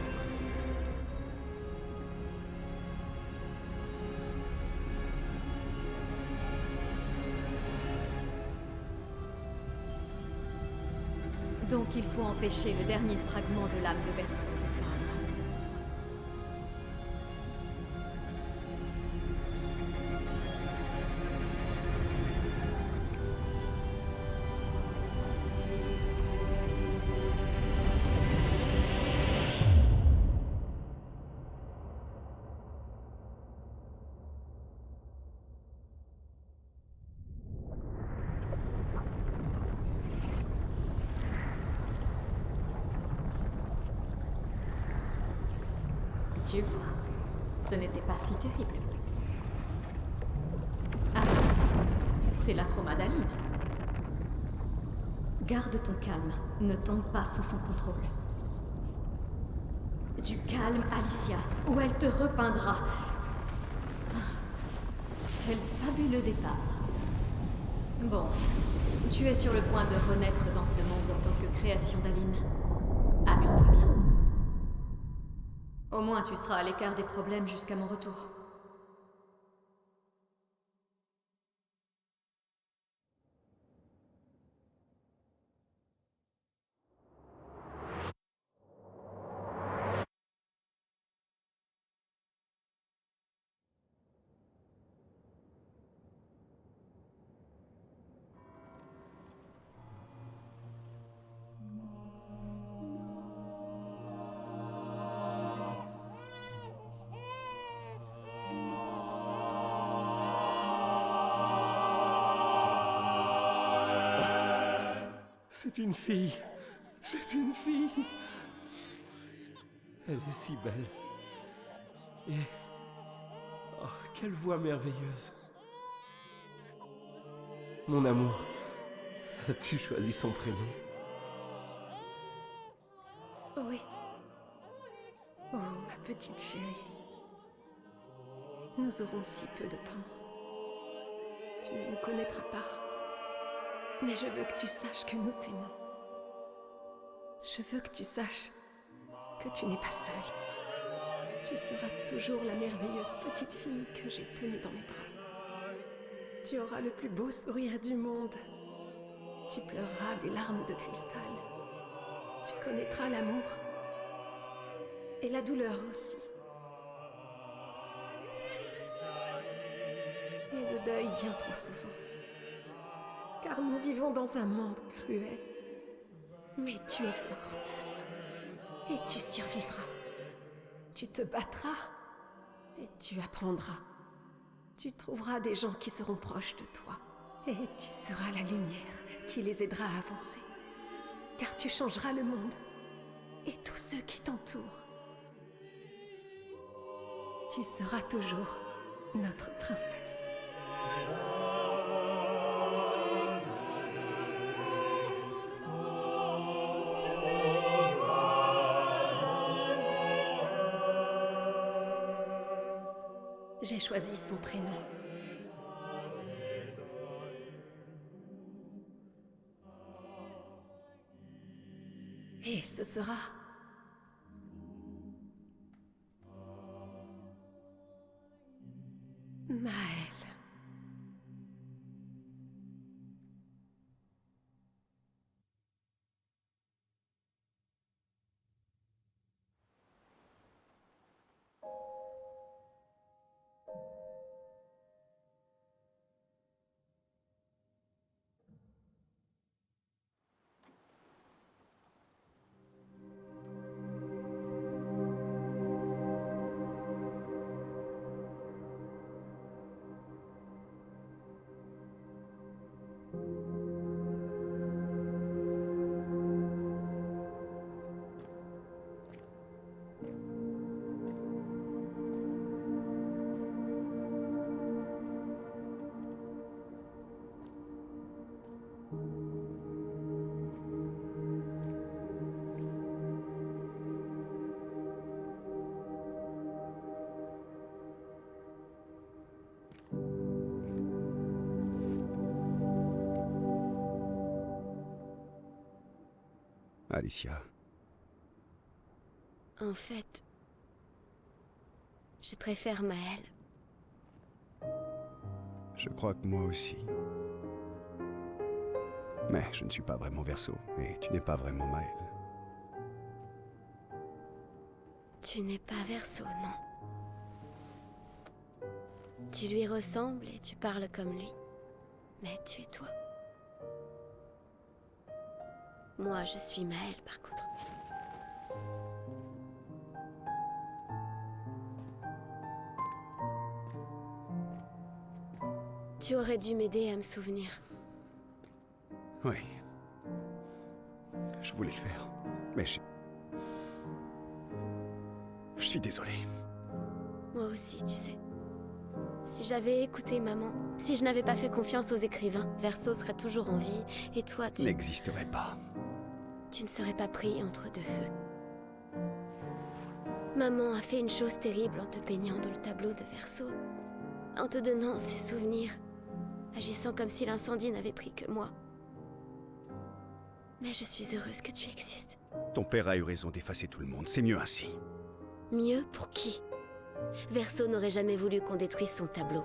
Donc il faut empêcher le dernier fragment de l'âme de Verso de peindre. Tu vois, ce n'était pas si terrible. Ah, c'est la trauma d'Aline. Garde ton calme, ne tombe pas sous son contrôle. Du calme, Alicia, ou elle te repeindra. Ah, quel fabuleux départ. Bon, tu es sur le point de renaître dans ce monde en tant que création d'Aline. Amuse-toi bien. Au moins tu seras à l'écart des problèmes jusqu'à mon retour. C'est une fille. C'est une fille. Elle est si belle. Et... oh, quelle voix merveilleuse. Mon amour, as-tu choisi son prénom? Oui. Oh, ma petite chérie. Nous aurons si peu de temps. Tu ne nous connaîtras pas. Mais je veux que tu saches que nous t'aimons. Je veux que tu saches que tu n'es pas seule. Tu seras toujours la merveilleuse petite fille que j'ai tenue dans mes bras. Tu auras le plus beau sourire du monde. Tu pleureras des larmes de cristal. Tu connaîtras l'amour. Et la douleur aussi. Et le deuil bien trop souvent. Car nous vivons dans un monde cruel. Mais tu es forte. Et tu survivras. Tu te battras. Et tu apprendras. Tu trouveras des gens qui seront proches de toi. Et tu seras la lumière qui les aidera à avancer. Car tu changeras le monde. Et tous ceux qui t'entourent. Tu seras toujours notre princesse. J'ai choisi son prénom. Et ce sera... Maëlle. Alicia. En fait, je préfère Maëlle. Je crois que moi aussi. Mais je ne suis pas vraiment Verseau, et tu n'es pas vraiment Maëlle. Tu n'es pas Verseau, non. Tu lui ressembles et tu parles comme lui. Mais tu es toi. Moi, je suis Maëlle, par contre. Tu aurais dû m'aider à me souvenir. Oui. Je voulais le faire, mais suis désolé. Moi aussi, tu sais. Si j'avais écouté maman, si je n'avais pas fait confiance aux écrivains, Verso serait toujours en vie, et toi, tu N'existerait pas. ne serais pas pris entre deux feux. Maman a fait une chose terrible en te peignant dans le tableau de Verso, en te donnant ses souvenirs, agissant comme si l'incendie n'avait pris que moi. Mais je suis heureuse que tu existes. Ton père a eu raison d'effacer tout le monde, c'est mieux ainsi. Mieux pour qui? Verso n'aurait jamais voulu qu'on détruise son tableau.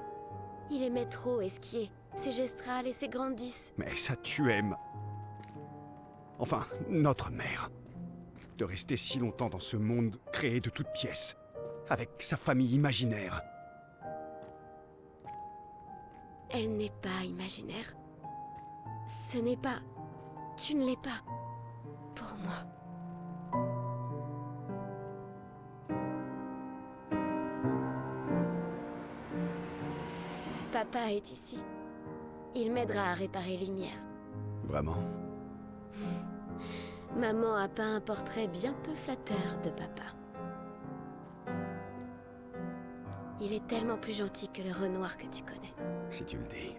Il aimait trop esquier, ses gestrales et ses grandes 10. Mais ça tu aimes. Enfin, notre mère. De rester si longtemps dans ce monde créé de toutes pièces, avec sa famille imaginaire. Elle n'est pas imaginaire. Ce n'est pas... Tu ne l'es pas. Pour moi. Papa est ici. Il m'aidera à réparer Lumière. Vraiment? Maman a peint un portrait bien peu flatteur de papa. Il est tellement plus gentil que le Renoir que tu connais. Si tu le dis.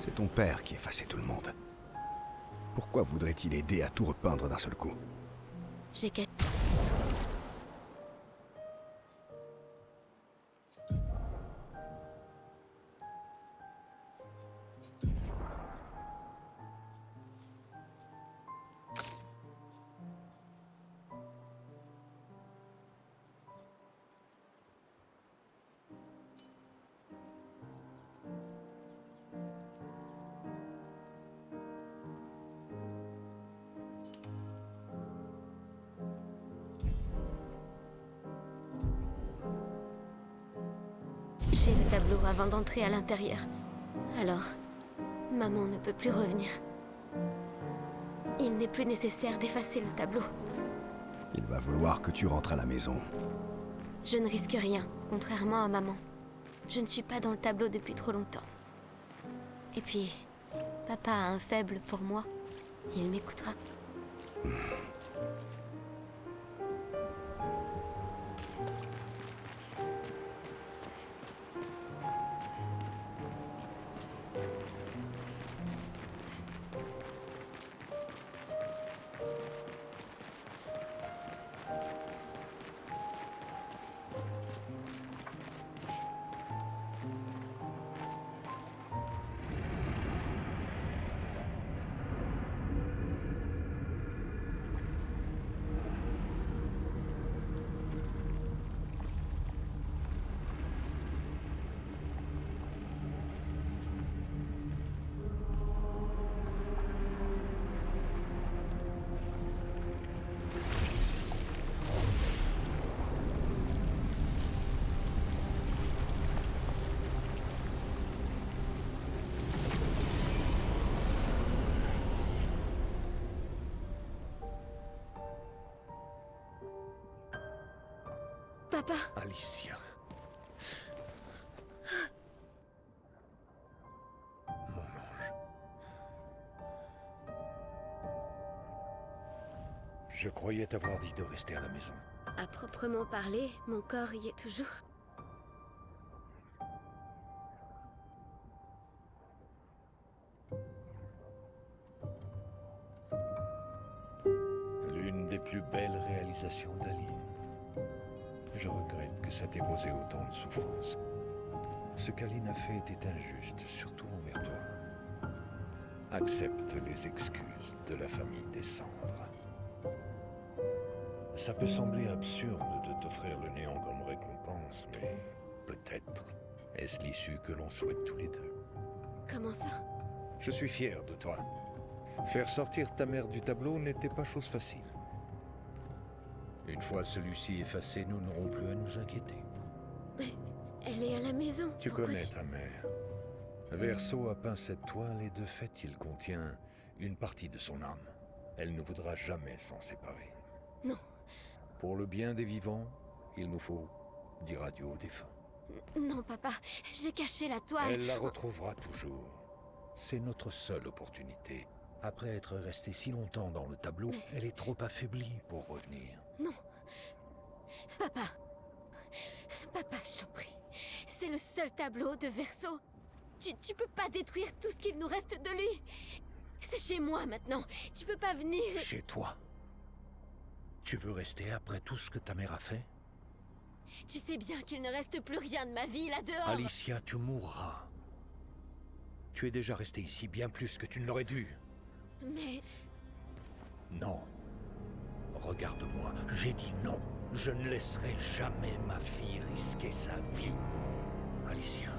C'est ton père qui effaçait tout le monde. Pourquoi voudrait-il aider à tout repeindre d'un seul coup? J'ai qu'à... le tableau avant d'entrer à l'intérieur. Alors, maman ne peut plus revenir. Il n'est plus nécessaire d'effacer le tableau. Il va vouloir que tu rentres à la maison. Je ne risque rien, contrairement à maman. Je ne suis pas dans le tableau depuis trop longtemps. Et puis, papa a un faible pour moi. Il m'écoutera. Papa! Alicia. Mon ange. Je croyais t'avoir dit de rester à la maison. À proprement parler, mon corps y est toujours. L'une des plus belles réalisations d'Aline. Je regrette que ça t'ait causé autant de souffrance. Ce qu'Aline a fait était injuste, surtout envers toi. Accepte les excuses de la famille des cendres. Ça peut sembler absurde de t'offrir le néant comme récompense, mais peut-être est-ce l'issue que l'on souhaite tous les deux. Comment ça? Je suis fier de toi. Faire sortir ta mère du tableau n'était pas chose facile. Une fois celui-ci effacé, nous n'aurons plus à nous inquiéter. Elle est à la maison. Tu Pourquoi connais ta mère. Verso a peint cette toile et de fait il contient une partie de son âme. Elle ne voudra jamais s'en séparer. Non. Pour le bien des vivants, il nous faut dire adieu aux défunts. Non, papa, j'ai caché la toile. Elle la retrouvera toujours. C'est notre seule opportunité. Après être restée si longtemps dans le tableau, elle est trop affaiblie pour revenir. Non. Papa. Papa, je t'en prie. C'est le seul tableau de Verso. Tu peux pas détruire tout ce qu'il nous reste de lui. C'est chez moi maintenant. Tu peux pas venir... Chez toi? Tu veux rester après tout ce que ta mère a fait? Tu sais bien qu'il ne reste plus rien de ma vie là-dehors. Alicia, tu mourras. Tu es déjà restée ici bien plus que tu ne l'aurais dû. Mais... Non. Regarde-moi, j'ai dit non. Je ne laisserai jamais ma fille risquer sa vie. Alicia.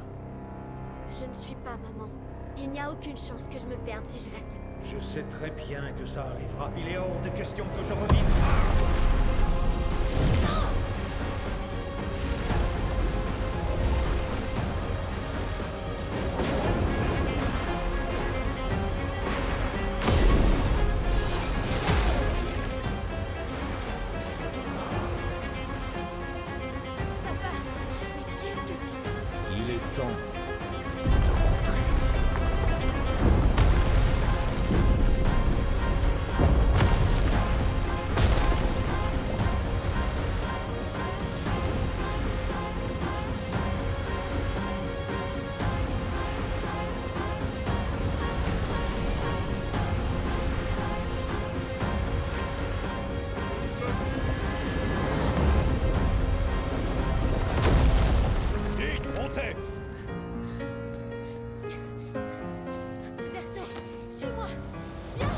Je ne suis pas maman. Il n'y a aucune chance que je me perde si je reste. Je sais très bien que ça arrivera. Il est hors de question que je revive. Papa, mais qu'est-ce que tu... Il est temps. Verso, suis-moi. Viens.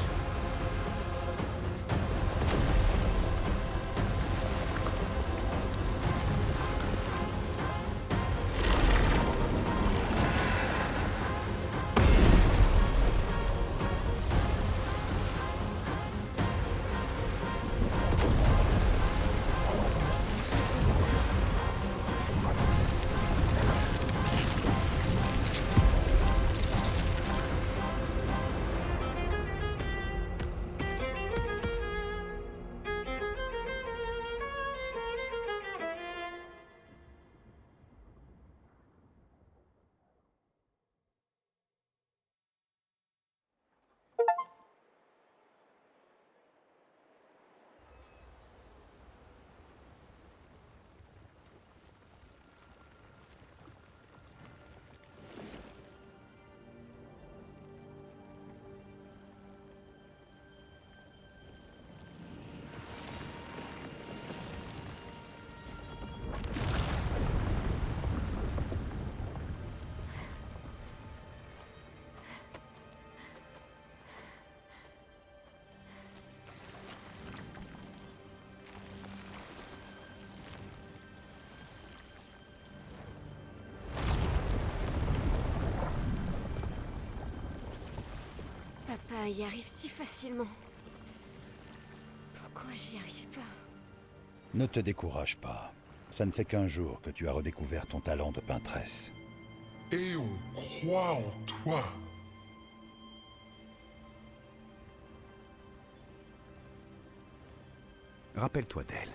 Papa y arrive si facilement. Pourquoi j'y arrive pas? Ne te décourage pas. Ça ne fait qu'un jour que tu as redécouvert ton talent de peintresse. Et on croit en toi. Rappelle-toi d'elle.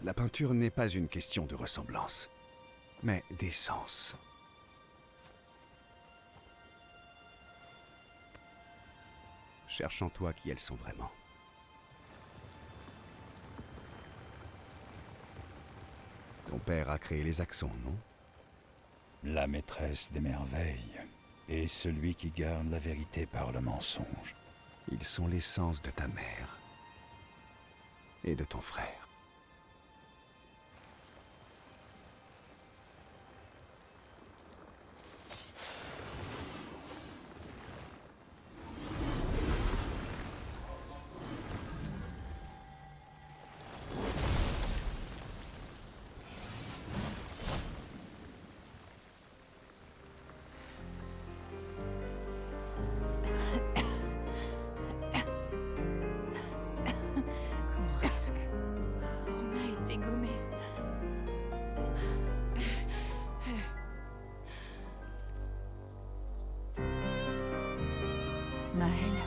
La peinture n'est pas une question de ressemblance, mais d'essence. Cherche en toi qui elles sont vraiment. Ton père a créé les accents, non? La maîtresse des merveilles et celui qui garde la vérité par le mensonge. Ils sont l'essence de ta mère et de ton frère. Maëlle,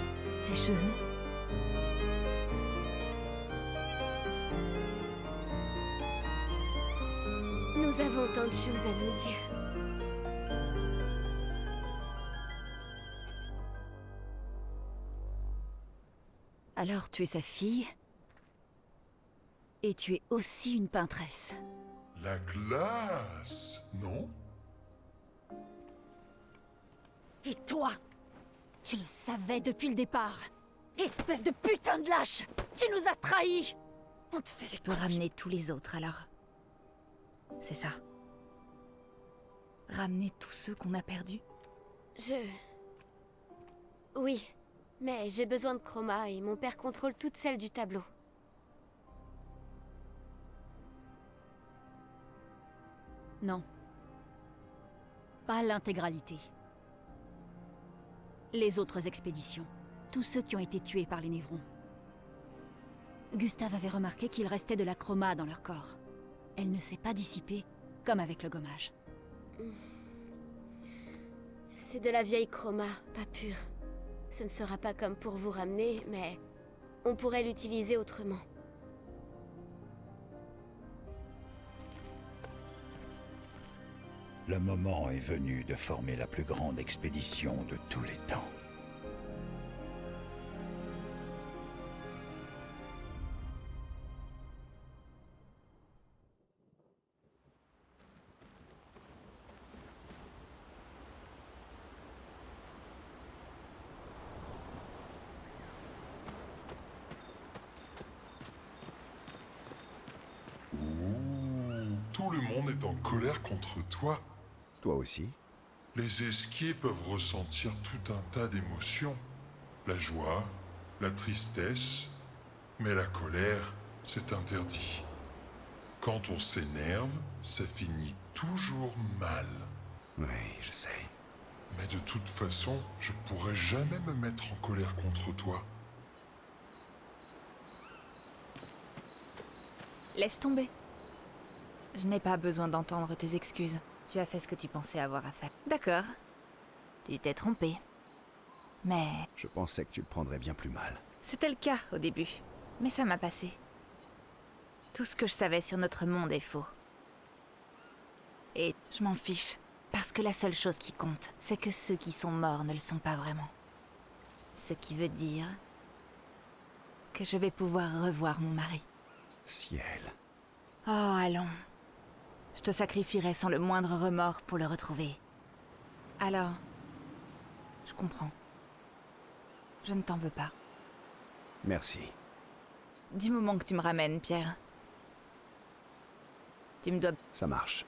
tes cheveux? Nous avons tant de choses à nous dire. Alors tu es sa fille, et tu es aussi une peintresse. La classe, non? Et toi? Tu le savais depuis le départ. Espèce de putain de lâche! Tu nous as trahis! On te faisait Tu peux ramener tous les autres alors. C'est ça. Ramener tous ceux qu'on a perdus. Oui, mais j'ai besoin de Chroma et mon père contrôle toutes celles du tableau. Non. Pas l'intégralité. Les autres expéditions. Tous ceux qui ont été tués par les Névrons. Gustave avait remarqué qu'il restait de la chroma dans leur corps. Elle ne s'est pas dissipée, comme avec le gommage. C'est de la vieille chroma, pas pure. Ce ne sera pas comme pour vous ramener, mais on pourrait l'utiliser autrement. Le moment est venu de former la plus grande expédition de tous les temps. Tout le monde est en colère contre toi. Toi aussi? Les esquiers peuvent ressentir tout un tas d'émotions. La joie, la tristesse, mais la colère, c'est interdit. Quand on s'énerve, ça finit toujours mal. Oui, je sais. Mais de toute façon, je pourrais jamais me mettre en colère contre toi. Laisse tomber. Je n'ai pas besoin d'entendre tes excuses. Tu as fait ce que tu pensais avoir à faire. D'accord. Tu t'es trompé. Mais... Je pensais que tu le prendrais bien plus mal. C'était le cas au début. Mais ça m'a passé. Tout ce que je savais sur notre monde est faux. Et je m'en fiche. Parce que la seule chose qui compte, c'est que ceux qui sont morts ne le sont pas vraiment. Ce qui veut dire... que je vais pouvoir revoir mon mari. Ciel. Oh, allons. Je te sacrifierai sans le moindre remords pour le retrouver. Alors... je comprends. Je ne t'en veux pas. Merci. Du moment que tu me ramènes, Pierre. Tu me dois... Ça marche.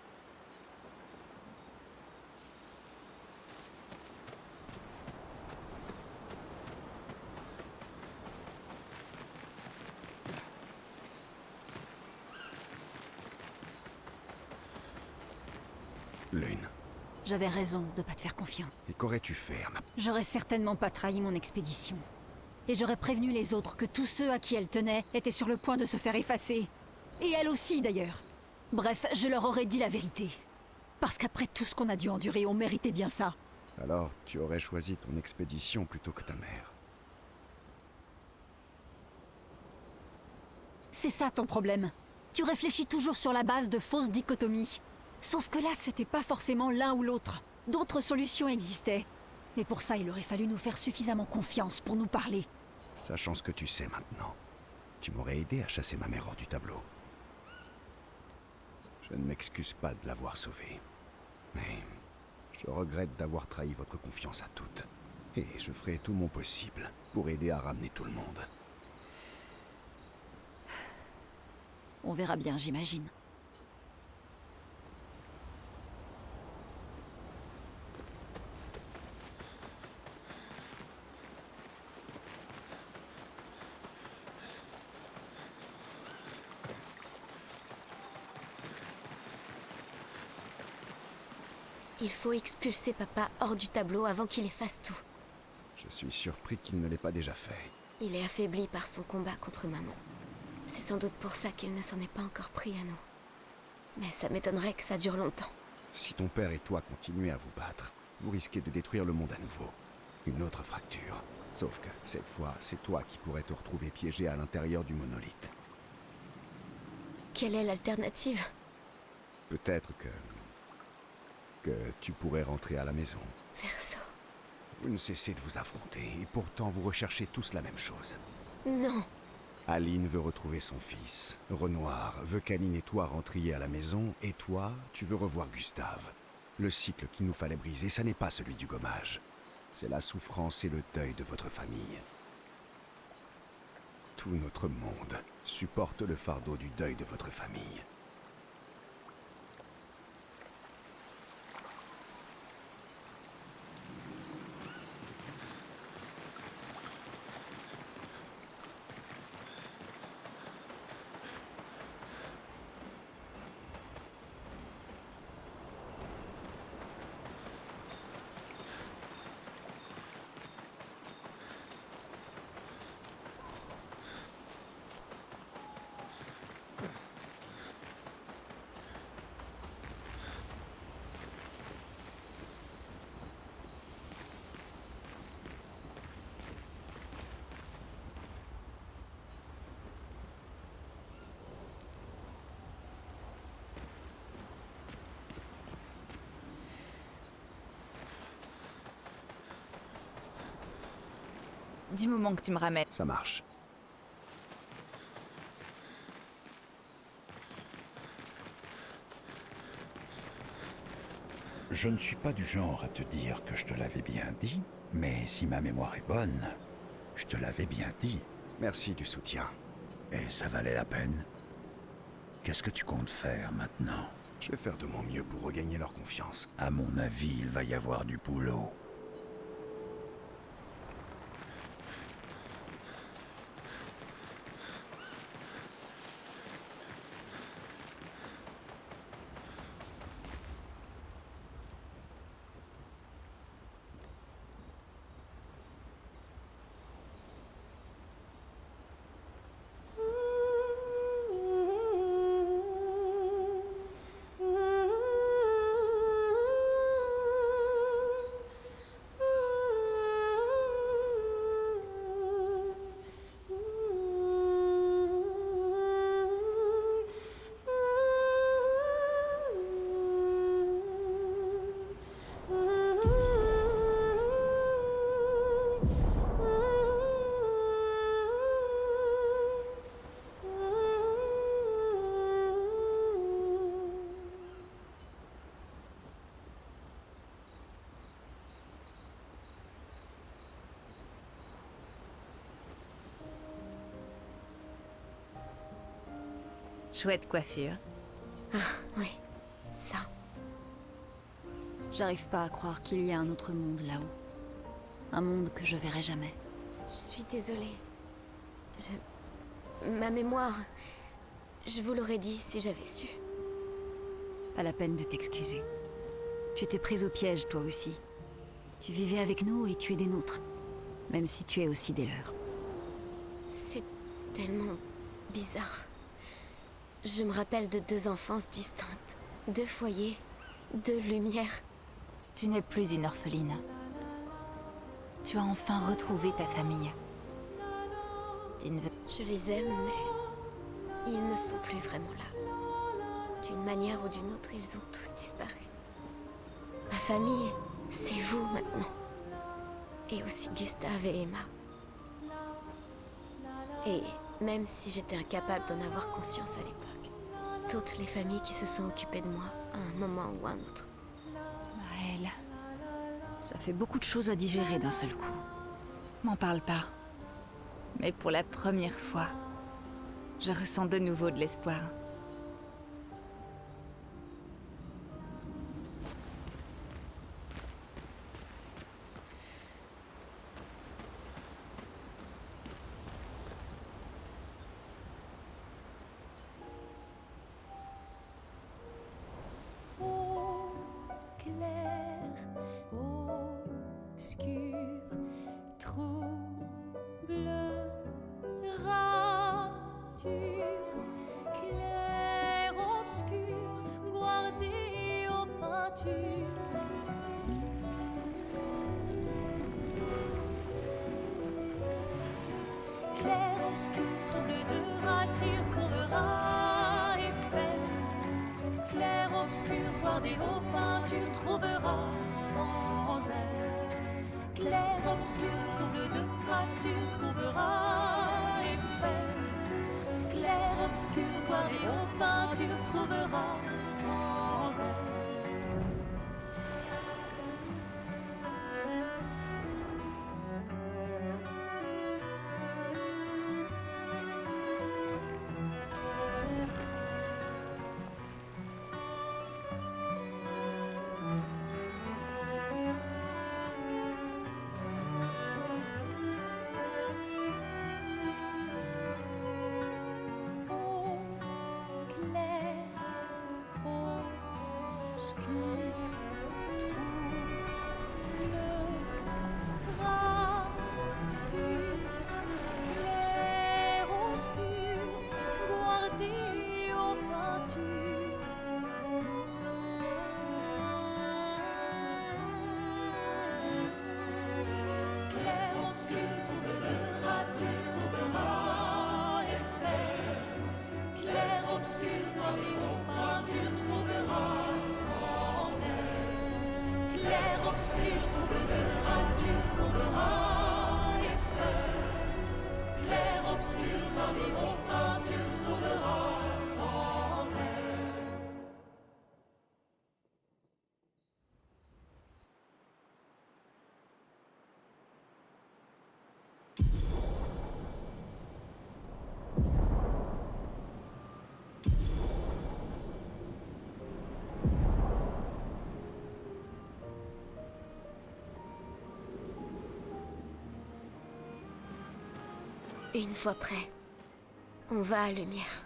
Lune. J'avais raison de pas te faire confiance. Et qu'aurais-tu fait, Arma? J'aurais certainement pas trahi mon expédition. Et j'aurais prévenu les autres que tous ceux à qui elle tenait étaient sur le point de se faire effacer. Et elle aussi, d'ailleurs. Bref, je leur aurais dit la vérité. Parce qu'après tout ce qu'on a dû endurer, on méritait bien ça. Alors, tu aurais choisi ton expédition plutôt que ta mère. C'est ça ton problème. Tu réfléchis toujours sur la base de fausses dichotomies. Sauf que là, c'était pas forcément l'un ou l'autre. D'autres solutions existaient. Mais pour ça, il aurait fallu nous faire suffisamment confiance pour nous parler. Sachant ce que tu sais maintenant, tu m'aurais aidé à chasser ma mère hors du tableau. Je ne m'excuse pas de l'avoir sauvée. Mais je regrette d'avoir trahi votre confiance à toutes. Et je ferai tout mon possible pour aider à ramener tout le monde. On verra bien, j'imagine. Il faut expulser papa hors du tableau avant qu'il efface tout. Je suis surpris qu'il ne l'ait pas déjà fait. Il est affaibli par son combat contre maman. C'est sans doute pour ça qu'il ne s'en est pas encore pris à nous. Mais ça m'étonnerait que ça dure longtemps. Si ton père et toi continuez à vous battre, vous risquez de détruire le monde à nouveau. Une autre fracture. Sauf que, cette fois, c'est toi qui pourrais te retrouver piégé à l'intérieur du monolithe. Quelle est l'alternative? Peut-être que tu pourrais rentrer à la maison. Verso. Vous ne cessez de vous affronter, et pourtant vous recherchez tous la même chose. Non. Aline veut retrouver son fils. Renoir veut qu'Aline et toi rentriez à la maison, et toi, tu veux revoir Gustave. Le cycle qu'il nous fallait briser, ça n'est pas celui du gommage. C'est la souffrance et le deuil de votre famille. Tout notre monde supporte le fardeau du deuil de votre famille. Du moment que tu me ramènes. Ça marche. Je ne suis pas du genre à te dire que je te l'avais bien dit, mais si ma mémoire est bonne, je te l'avais bien dit. Merci du soutien. Et ça valait la peine. Qu'est-ce que tu comptes faire maintenant? Je vais faire de mon mieux pour regagner leur confiance. À mon avis, il va y avoir du boulot. Chouette coiffure. Ah, oui. Ça. J'arrive pas à croire qu'il y a un autre monde là-haut. Un monde que je verrai jamais. Je suis désolée. Ma mémoire... Je vous l'aurais dit si j'avais su. Pas la peine de t'excuser. Tu étais prise au piège, toi aussi. Tu vivais avec nous et tu es des nôtres. Même si tu es aussi des leurs. C'est tellement bizarre. Je me rappelle de 2 enfances distinctes. 2 foyers, 2 lumières. Tu n'es plus une orpheline. Tu as enfin retrouvé ta famille. Tu ne veux... Je les aime, mais... ils ne sont plus vraiment là. D'une manière ou d'une autre, ils ont tous disparu. Ma famille, c'est vous maintenant. Et aussi Gustave et Emma. Et même si j'étais incapable d'en avoir conscience à l'époque, toutes les familles qui se sont occupées de moi à un moment ou un autre. Maëlle, ça fait beaucoup de choses à digérer d'un seul coup. M'en parle pas. Mais pour la première fois, je ressens de nouveau de l'espoir. Clair, obscur, trouble de rature, courera et fait. Clair, obscur, guardé aux peintures, trouvera sans elle. Clair, obscur, trouble de rature, trouvera et fait. Clair, obscur, guardé aux peintures, trouvera sans elle. Une fois prêt, on va à Lumière.